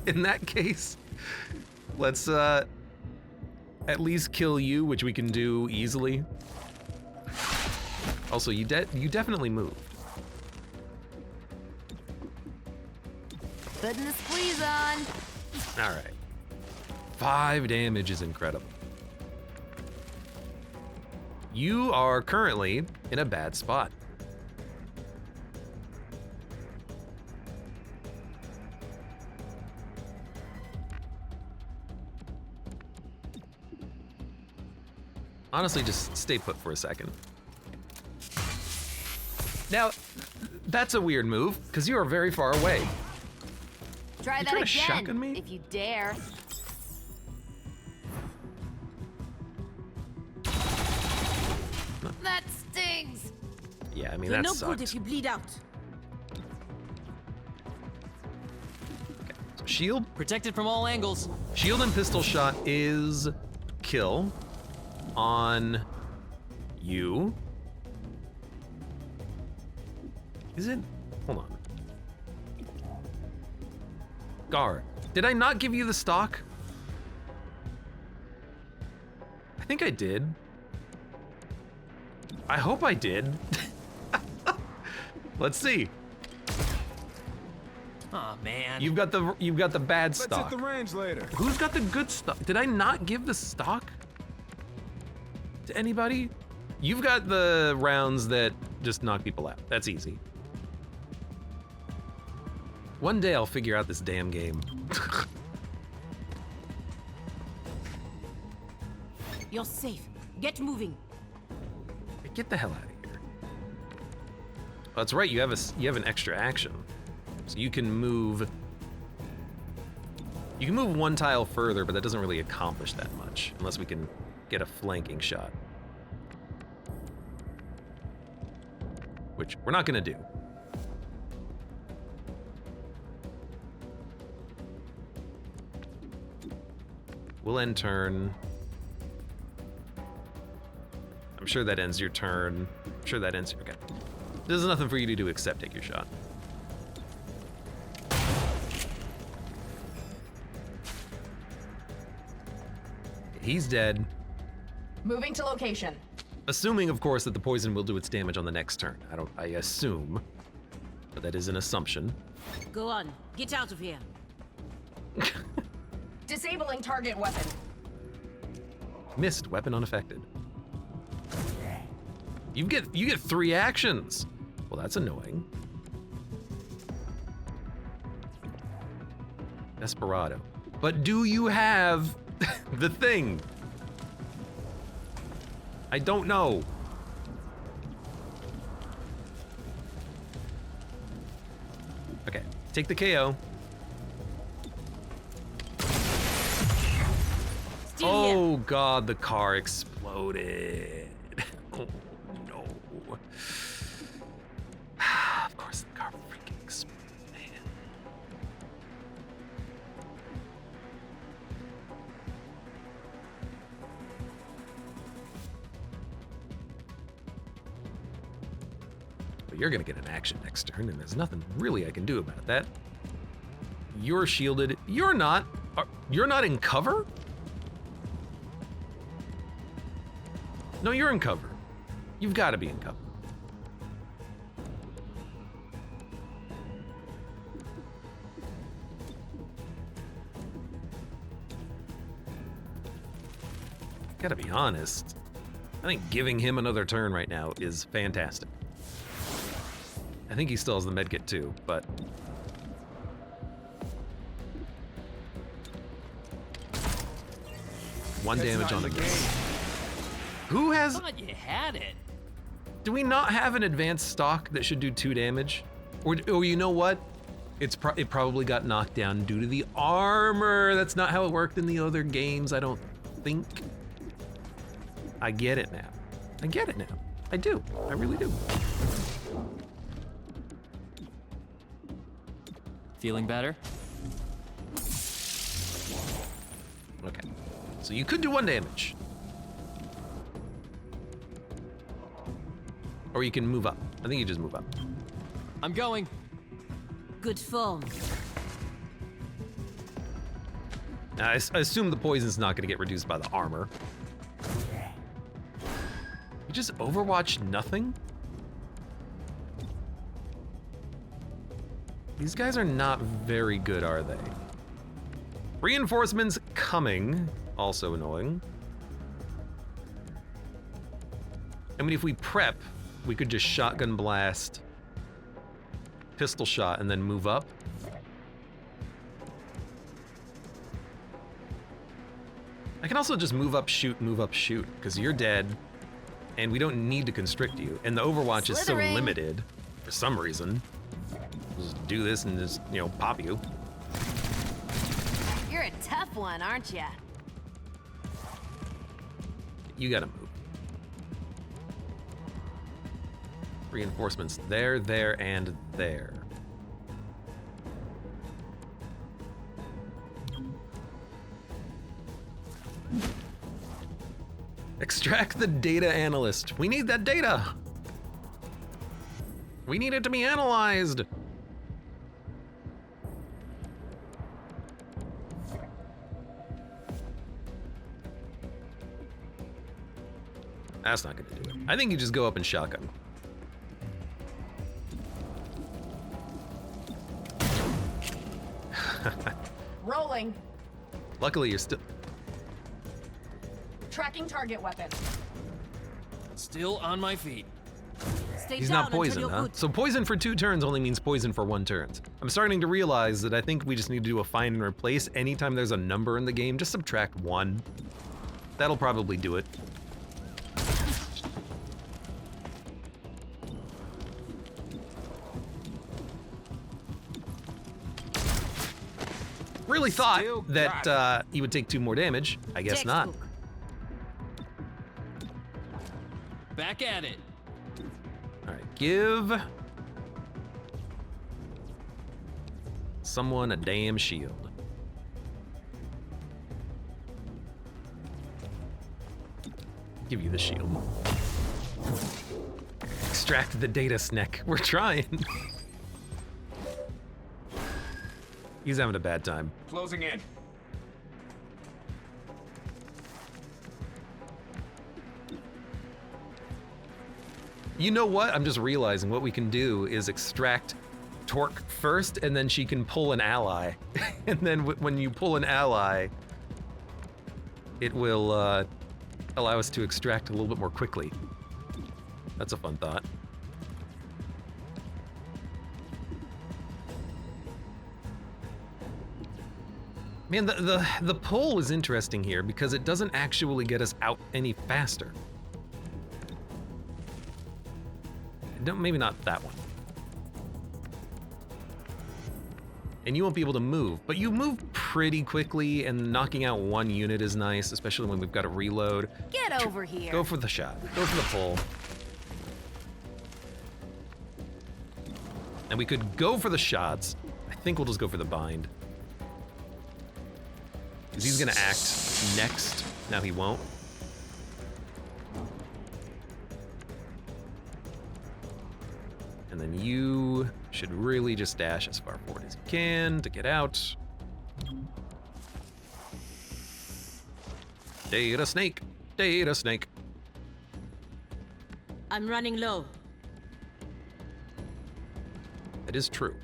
In that case, let's at least kill you, which we can do easily. Also, you definitely moved. Putting the squeeze on. All right. 5 damage is incredible. You are currently in a bad spot. Honestly, just stay put for a second. Now, that's a weird move, because you are very far away. Try You that trying again, to shotgun me? if you dare. That stings. Yeah, I mean, You're that no sucks. good if you bleed out. So shield, Protected from all angles. shield and pistol shot is kill on you. Is it? Hold on. Gar, did I not give you the stock? I think I did. I hope I did. Let's see. Aw, man. You've got the bad stock. Let's hit the range later. Who's got the good stock? Did I not give the stock to anybody? You've got the rounds that just knock people out. That's easy. One day I'll figure out this damn game. You're safe. Get moving. Get the hell out of here. Oh, that's right. You have an extra action, so you can move. You can move one tile further, but that doesn't really accomplish that much unless we can get a flanking shot, which we're not gonna do. We'll end turn. I'm sure that ends your turn. I'm sure that ends. Okay. There's nothing for you to do except take your shot. He's dead. Moving to location. Assuming, of course, that the poison will do its damage on the next turn. I assume. But that is an assumption. Go on. Get out of here. Disabling target weapon. Missed. Weapon unaffected. You get 3 actions. Well, that's annoying. Desperado. But do you have the thing? I don't know. Okay, take the KO. Still Oh God, the car exploded. Oh no. Of course the car freaking exploded. But you're gonna get an action next turn, and there's nothing really I can do about that. You're shielded. You're not. You're not in cover? No, you're in cover. You've got to be in cover. Gotta be honest. I think giving him another turn right now is fantastic. I think he still has the medkit too, but... One damage on the miss. Who has... I thought you had it. Do we not have an advanced stock that should do 2 damage? Or you know what? It probably got knocked down due to the armor. That's not how it worked in the other games, I don't think. I get it now. I get it now. I do. I really do. Feeling better? Okay. So you could do 1 damage. Or you can move up. I think you just move up. I'm going. Good form. Now, I assume the poison's not going to get reduced by the armor. You just overwatch nothing? These guys are not very good, are they? Reinforcements coming. Also annoying. I mean, if we prep, we could just shotgun blast, pistol shot, and then move up. I can also just move up, shoot, because you're dead, and we don't need to constrict you. And the Overwatch is so limited for some reason. Just do this and just, you know, pop you. You're a tough one, aren't ya? You gotta move. Reinforcements there, there, and there. Extract the data analyst. We need that data. We need it to be analyzed. That's not gonna do it. I think you just go up and shotgun. Rolling. Luckily, you're still... Tracking target weapon. Still on my feet. Stay He's down not poisoned, until huh? you're good. So poison for 2 turns only means poison for 1 turn. I'm starting to realize that I think we just need to do a find and replace. Anytime there's a number in the game, just subtract 1. That'll probably do it. Really thought that he would take 2 more damage. I guess not. Back at it. All right, give someone a damn shield. Give you the shield. Extract the data, Sneck. We're trying. He's having a bad time. Closing in. You know what? I'm just realizing what we can do is extract Torque first, and then she can pull an ally. And then when you pull an ally, it will allow us to extract a little bit more quickly. That's a fun thought. Man, the pull is interesting here because it doesn't actually get us out any faster. Maybe not that one. And you won't be able to move, but you move pretty quickly, and knocking out 1 unit is nice, especially when we've got to reload. Get over here. Go for the shot. Go for the pull. And we could go for the shots. I think we'll just go for the bind. Because he's gonna act next. Now he won't. And then you should really just dash as far forward as you can to get out. Data snake, data snake. I'm running low. It is true.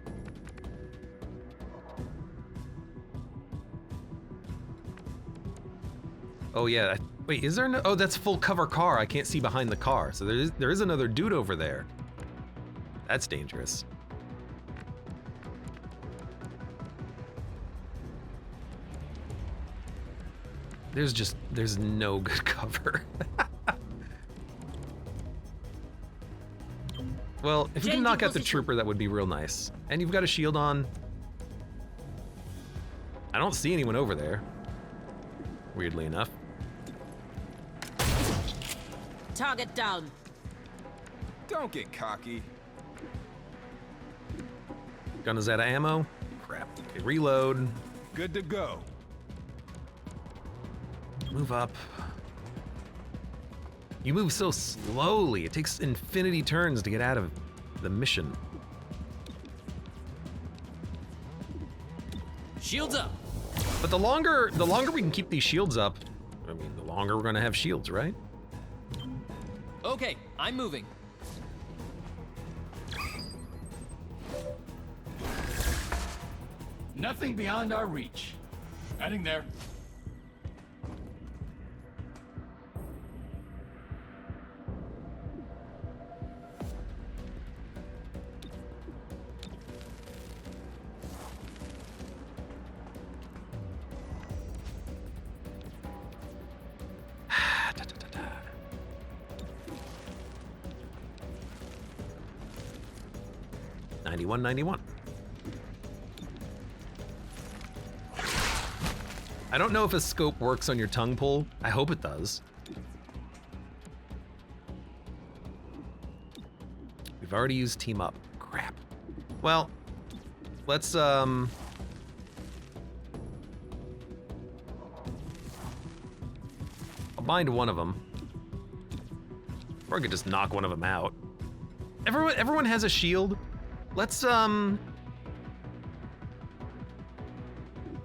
Oh yeah, wait, is there no, oh, that's full cover car. I can't see behind the car. So there is another dude over there. That's dangerous. There's no good cover. Well, if you can knock out the trooper, that would be real nice. And you've got a shield on. I don't see anyone over there, weirdly enough. Target down. Don't get cocky. Gun is out of ammo. Crap. Okay, reload. Good to go. Move up. You move so slowly. It takes infinity turns to get out of the mission. Shields up. But the longer we can keep these shields up, I mean, the longer we're gonna have shields, right? Okay, I'm moving. Nothing beyond our reach. Heading there. $91.91. I don't know if a scope works on your tongue pull. I hope it does. We've already used team up. Crap. Well, let's I'll bind one of them. Or I could just knock one of them out. Everyone has a shield. Let's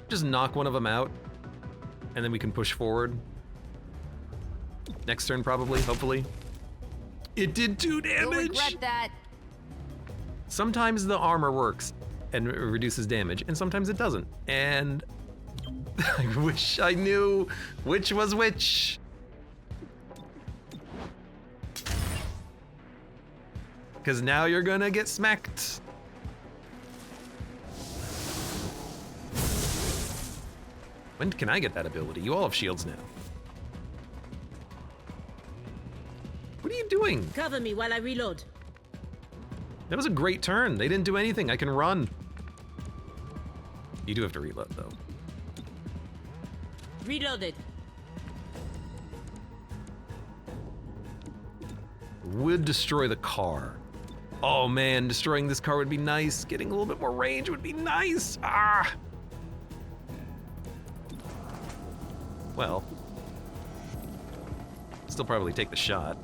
just knock one of them out, and then we can push forward. Next turn, probably, hopefully. It did 2 damage! You'll regret that. Sometimes the armor works and it reduces damage, and sometimes it doesn't. And I wish I knew which was which. Because now you're gonna get smacked. When can I get that ability? You all have shields now. What are you doing? Cover me while I reload. That was a great turn. They didn't do anything. I can run. You do have to reload, though. Reloaded. Would destroy the car. Oh man, destroying this car would be nice. Getting a little bit more range would be nice. Ah! Well, still probably take the shot.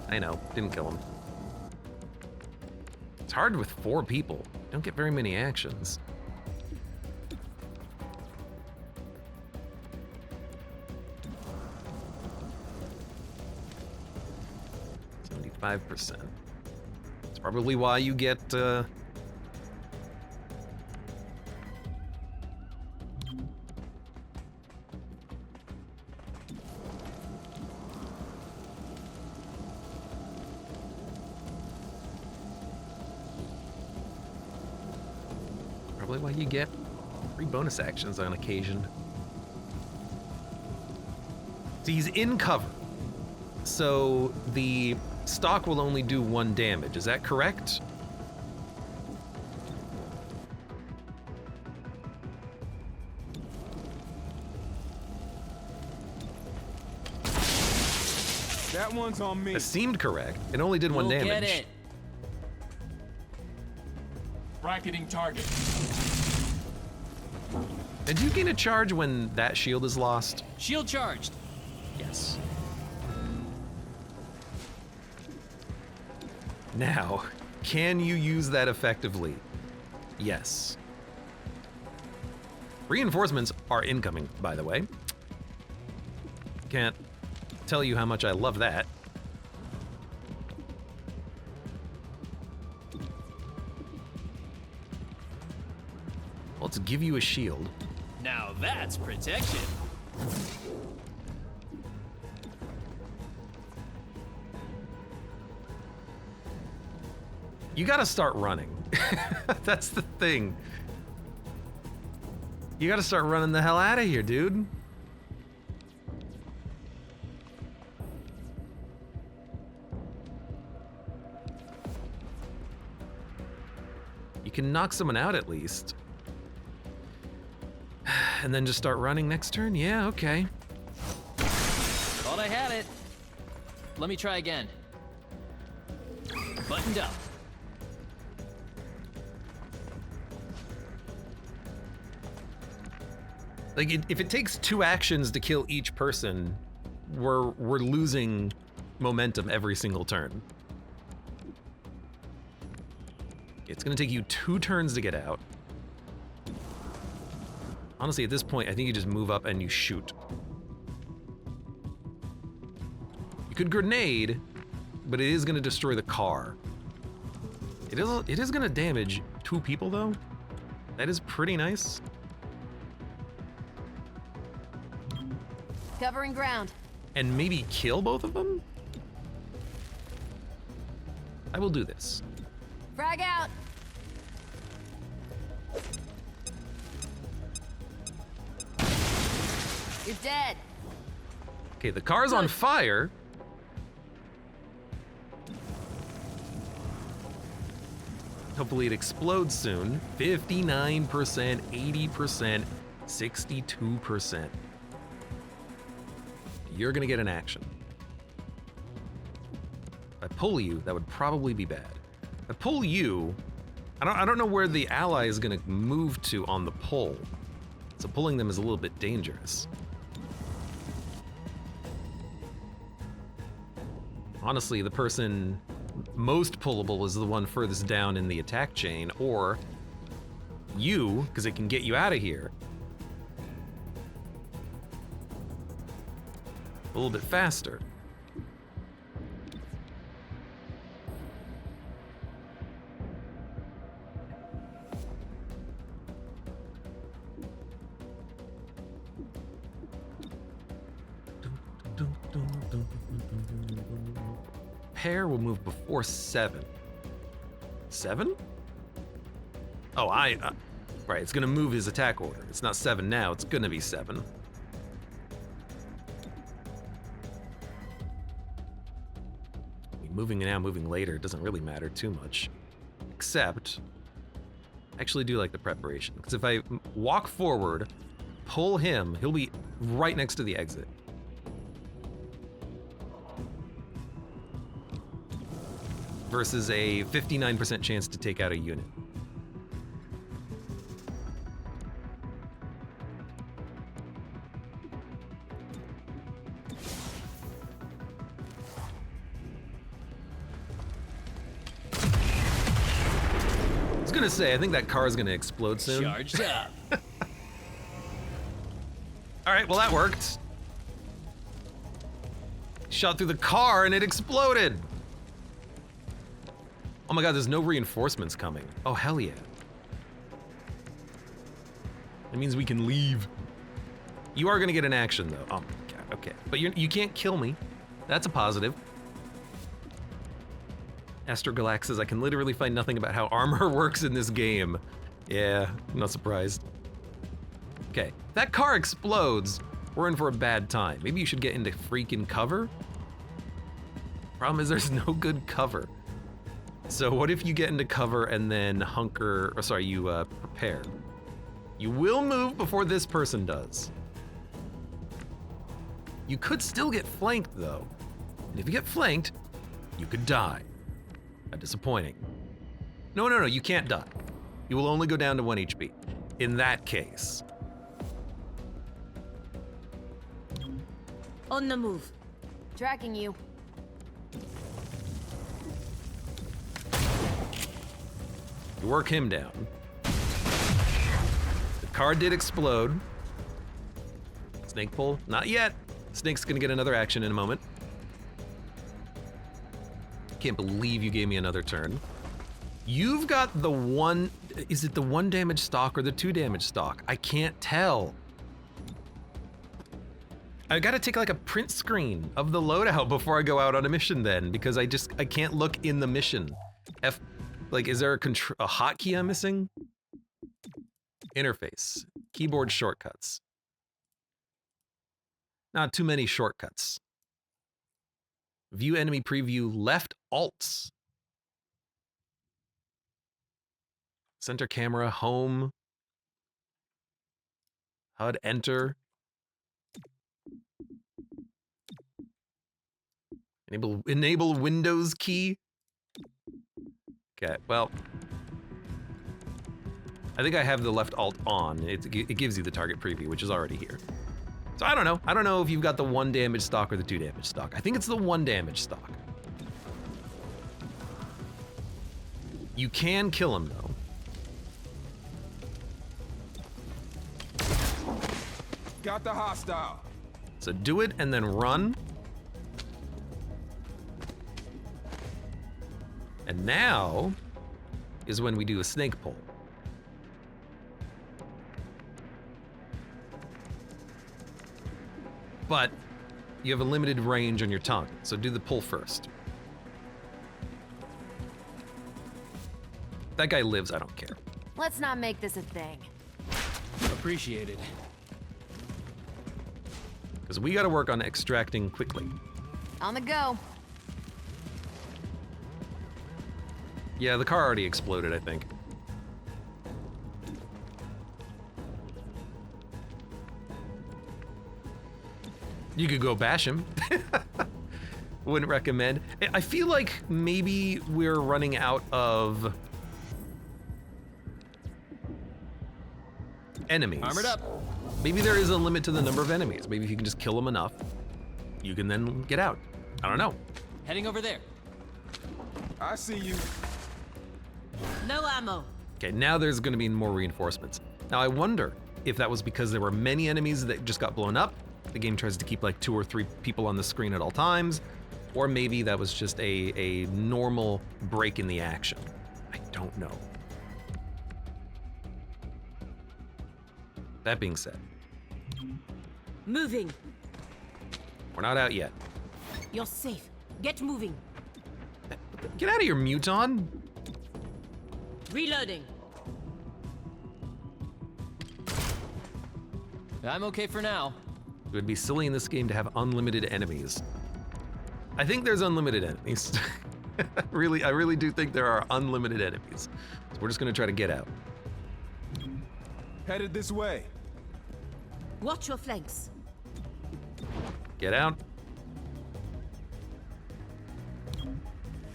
I know, didn't kill him. It's hard with 4 people. Don't get very many actions. %. It's probably why you get probably why you get 3 bonus actions on occasion. So he's in cover. So the stock will only do 1 damage, is that correct? That one's on me. That seemed correct. It only did 1 damage. Get it. Bracketing target. And do you gain a charge when that shield is lost? Shield charged. Yes. Now, can you use that effectively? Yes. Reinforcements are incoming, by the way. Can't tell you how much I love that. Let's give you a shield. Now that's protection. You gotta start running. That's the thing. You gotta start running the hell out of here, dude. You can knock someone out at least. And then just start running next turn? Yeah, okay. Thought I had it. Let me try again. Buttoned up. Like, if it takes 2 actions to kill each person, we're losing momentum every single turn. It's gonna take you 2 turns to get out. Honestly, at this point, I think you just move up and you shoot. You could grenade, but it is gonna destroy the car. It is gonna damage 2 people though. That is pretty nice. Covering ground. And maybe kill both of them? I will do this. Frag out. You're dead. Okay, the car's on fire. Hopefully it explodes soon. 59%, 80%, 62%. You're gonna get an action. If I pull you, that would probably be bad. If I pull you, I don't know where the ally is gonna move to on the pull. So pulling them is a little bit dangerous. Honestly, the person most pullable is the one furthest down in the attack chain, or you, because it can get you out of here a little bit faster. Pair will move before 7. 7? Oh, right, it's gonna move his attack order. It's not 7 now, it's gonna be 7. Moving now, moving later, doesn't really matter too much. Except, I actually do like the preparation, because if I walk forward, pull him, he'll be right next to the exit. Versus a 59% chance to take out a unit. I was gonna say, I think that car is gonna explode soon. Charged up. All right, well that worked. Shot through the car and it exploded. Oh my god, there's no reinforcements coming. Oh, hell yeah. That means we can leave. You are gonna get an action though. Oh my god, okay. But you can't kill me. That's a positive. Astrogalax says, I can literally find nothing about how armor works in this game. Yeah, I'm not surprised. Okay, if that car explodes, we're in for a bad time. Maybe you should get into freaking cover? Problem is there's no good cover. So what if you get into cover and then prepare? You will move before this person does. You could still get flanked though. And if you get flanked, you could die. Disappointing. No, you can't die. You will only go down to 1 HP. In that case. On the move. Tracking you. You work him down. The car did explode. Snake pull? Not yet. Snake's gonna get another action in a moment. Can't believe you gave me another turn. You've got the 1, is it the 1 damage stock or the 2 damage stock? I can't tell. I gotta take like a print screen of the loadout before I go out on a mission then, because I can't look in the mission. Like, is there a hotkey I'm missing? Interface, keyboard shortcuts. Not too many shortcuts. View enemy preview, left alts. Center camera, home. HUD, enter. Enable Windows key. Okay, well. I think I have the left alt on. It gives you the target preview, which is already here. So I don't know. I don't know if you've got the 1 damage stock or the 2 damage stock. I think it's the 1 damage stock. You can kill him, though. Got the hostile. So do it and then run. And now is when we do a snake pull. But you have a limited range on your tongue, so do the pull first. That guy lives, I don't care. Let's not make this a thing. Appreciated. Because we gotta work on extracting quickly. On the go. Yeah, the car already exploded, I think. You could go bash him. Wouldn't recommend. I feel like maybe we're running out of enemies. Armored up. Maybe there is a limit to the number of enemies. Maybe if you can just kill them enough, you can then get out. I don't know. Heading over there. I see you. No ammo. Okay, now there's gonna be more reinforcements. Now I wonder if that was because there were many enemies that just got blown up. The game tries to keep like 2 or 3 people on the screen at all times, or maybe that was just a normal break in the action. I don't know. That being said, Moving. we're not out yet. You're safe. Get moving. Get out of here, Muton. Reloading. I'm okay for now. It would be silly in this game to have unlimited enemies. I think there's unlimited enemies. I really do think there are unlimited enemies. So we're just gonna try to get out. Headed this way. Watch your flanks. Get out.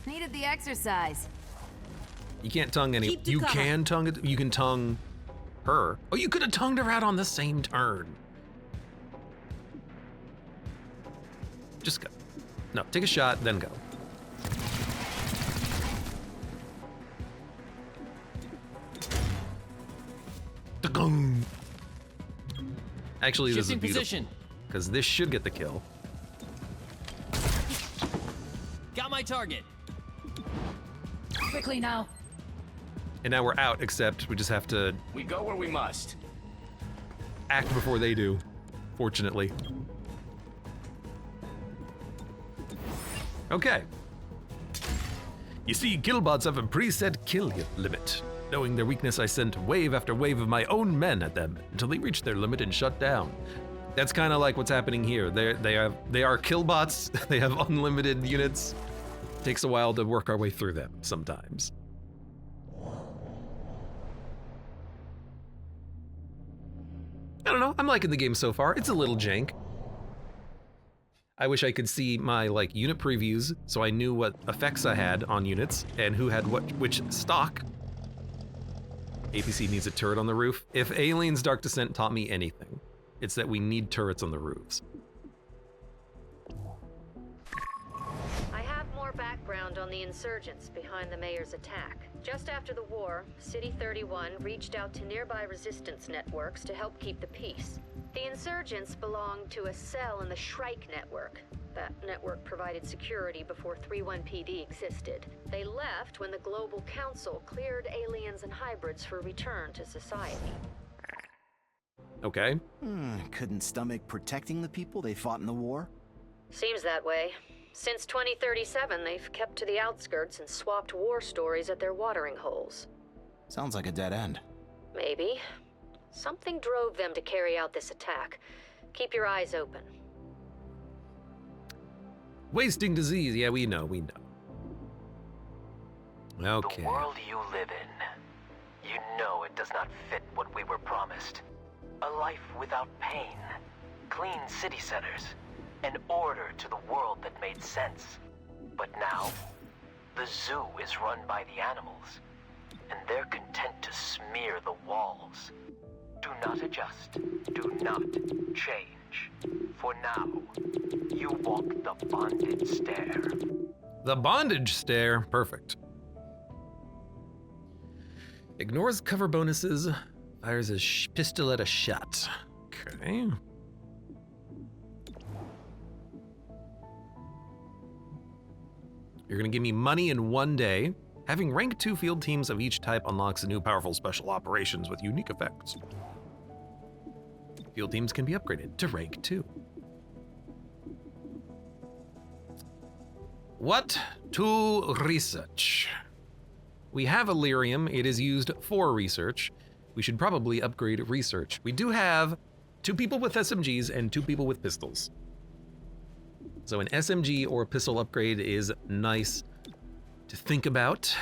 Needed the exercise. You can't tongue any. Keep to You cover. can tongue it. You can tongue her. Oh, you could have tongued her out on the same turn. Just go. No, take a shot, then go. Ta-gung. Actually, this is Shifting beautiful, position. because this should get the kill. Got my target. Quickly now. And now we're out, except we just have to We go where we must. act before they do, fortunately. Okay. You see, killbots have a preset kill limit. Knowing their weakness, I sent wave after wave of my own men at them until they reached their limit and shut down. That's kind of like what's happening here. They are killbots. They have unlimited units. Takes a while to work our way through them sometimes. I don't know. I'm liking the game so far. It's a little jank. I wish I could see my unit previews so I knew what effects I had on units and who had which stock. APC needs a turret on the roof. If Aliens Dark Descent taught me anything, it's that we need turrets on the roofs. I have more background on the insurgents behind the mayor's attack. Just after the war, City 31 reached out to nearby resistance networks to help keep the peace. The insurgents belonged to a cell in the Shrike network. That network provided security before 31PD existed. They left when the Global Council cleared aliens and hybrids for return to society. Okay. Couldn't stomach protecting the people they fought in the war? Seems that way. Since 2037, they've kept to the outskirts and swapped war stories at their watering holes. Sounds like a dead end. Maybe. Something drove them to carry out this attack. Keep your eyes open. Wasting disease. Yeah, we know. Okay. The world you live in, you know it does not fit what we were promised. A life without pain, clean city centers, an order to the world that made sense. But now, the zoo is run by the animals, and they're content to smear the walls. Do not adjust. Do not change. For now, you walk the bondage stair. The bondage stair. Perfect. Ignores cover bonuses. Fires a pistol at a shot. Okay. You're gonna give me money in 1 day. Having rank 2 field teams of each type unlocks new powerful special operations with unique effects. Field teams can be upgraded to rank 2. What to research? We have Illyrium. It is used for research. We should probably upgrade research. We do have 2 people with SMGs and 2 people with pistols. So an SMG or pistol upgrade is nice to think about.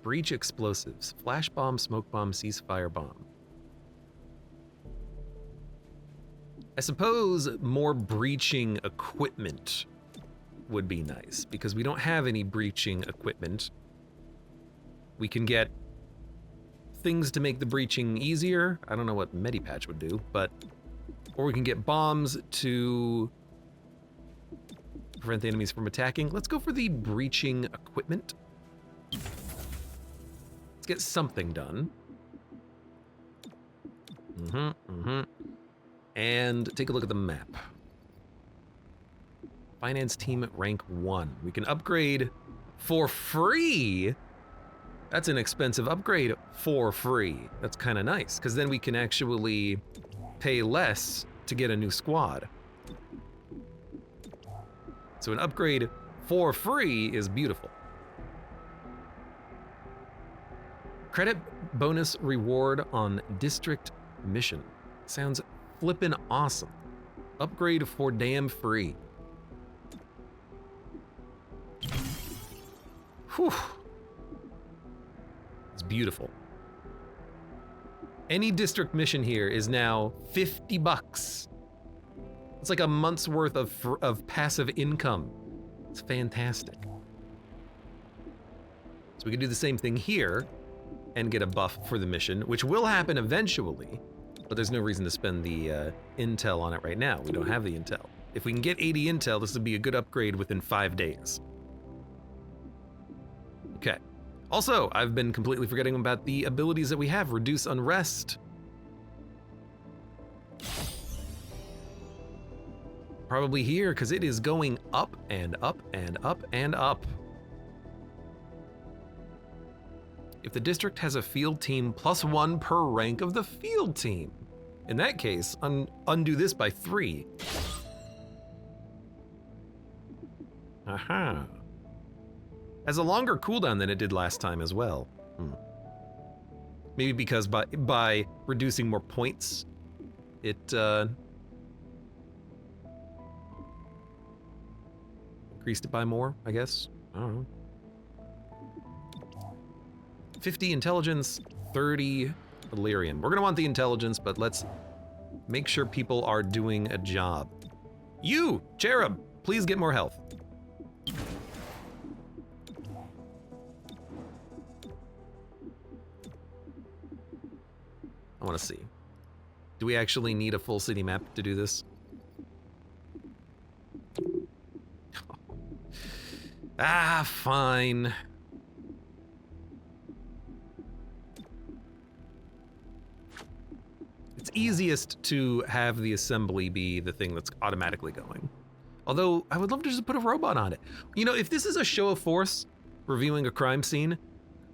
Breach explosives. Flash bomb, smoke bomb, ceasefire bomb. I suppose more breaching equipment would be nice, because we don't have any breaching equipment. We can get things to make the breaching easier. I don't know what Medipatch would do, but... Or we can get bombs to prevent the enemies from attacking. Let's go for the breaching equipment. Let's get something done. And take a look at the map. Finance team rank 1. We can upgrade for free. That's an expensive upgrade for free. That's kind of nice, because then we can actually pay less to get a new squad. So an upgrade for free is beautiful. Credit bonus reward on district mission. Sounds flippin' awesome. Upgrade for damn free. Whew. It's beautiful. Any district mission here is now 50 bucks. It's like a month's worth of passive income. It's fantastic. So we can do the same thing here and get a buff for the mission, which will happen eventually, but there's no reason to spend the intel on it right now. We don't have the intel. If we can get 80 intel, this would be a good upgrade within 5 days. Okay. Also, I've been completely forgetting about the abilities that we have. Reduce unrest. Probably here, because it is going up and up and up and up. If the district has a field team, +1 per rank of the field team. In that case, undo this by 3. Aha. Has a longer cooldown than it did last time as well. Maybe because by reducing more points, it increased it by more, I guess. I don't know. 50 intelligence, 30 Illyrium. We're gonna want the intelligence, but let's make sure people are doing a job. You, Cherub, please get more health. I want to see. Do we actually need a full city map to do this? Ah, fine. It's easiest to have the assembly be the thing that's automatically going. Although, I would love to just put a robot on it. You know, if this is a show of force, reviewing a crime scene,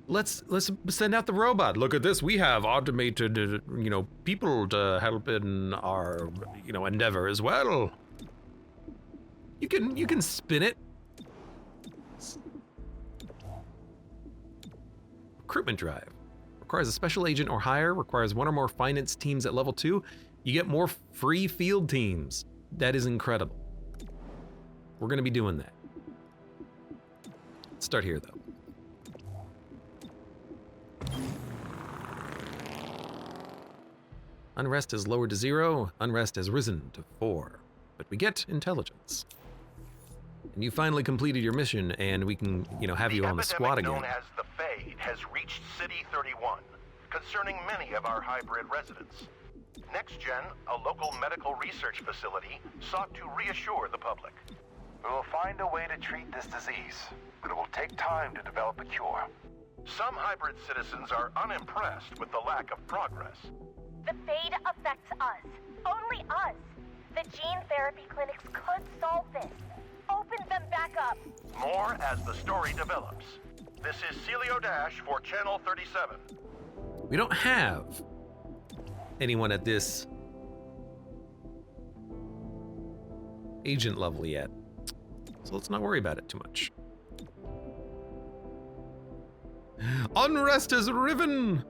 let's send out the robot. Look at this, we have automated, you know, people to help in our, you know, endeavor as well. You can spin it. Recruitment drive. Requires a special agent or higher, requires 1 or more finance teams at level 2. You get more free field teams. That is incredible. We're gonna be doing that. Let's start here though. Unrest has lowered to 0, unrest has risen to 4. But we get intelligence. And you finally completed your mission, and we can, you know, have you on the squad again. The epidemic known as the Fade has reached City 31, concerning many of our hybrid residents. Next Gen, a local medical research facility, sought to reassure the public. We will find a way to treat this disease, but it will take time to develop a cure. Some hybrid citizens are unimpressed with the lack of progress. The fade affects us. Only us. The gene therapy clinics could solve this. Open them back up. More as the story develops. This is Celio Dash for Channel 37. We don't have anyone at this agent level yet, so let's not worry about it too much. Unrest has risen.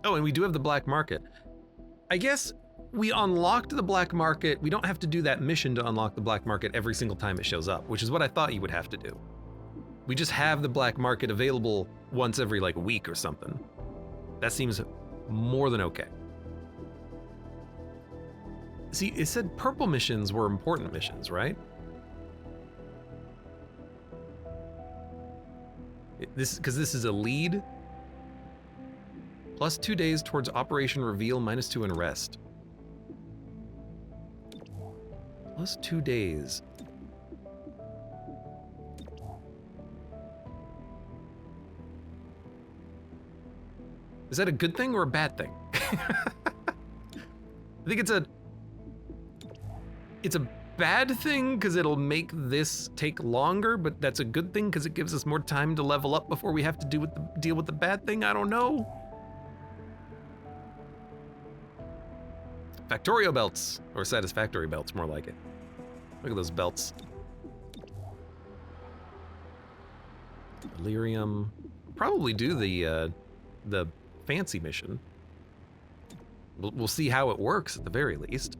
Oh, and we do have the black market. I guess we unlocked the black market. We don't have to do that mission to unlock the black market every single time it shows up, which is what I thought you would have to do. We just have the black market available once every like week or something. That seems more than okay. See, it said purple missions were important missions, right? Because this is a lead. Plus 2 days towards Operation Reveal, -2 in rest. Plus 2 days. Is that a good thing or a bad thing? I think it's a bad thing because it'll make this take longer, but that's a good thing because it gives us more time to level up before we have to deal with the bad thing. I don't know. Factorio belts, or satisfactory belts, more like it. Look at those belts. Delirium. Probably do the fancy mission. We'll see how it works at the very least.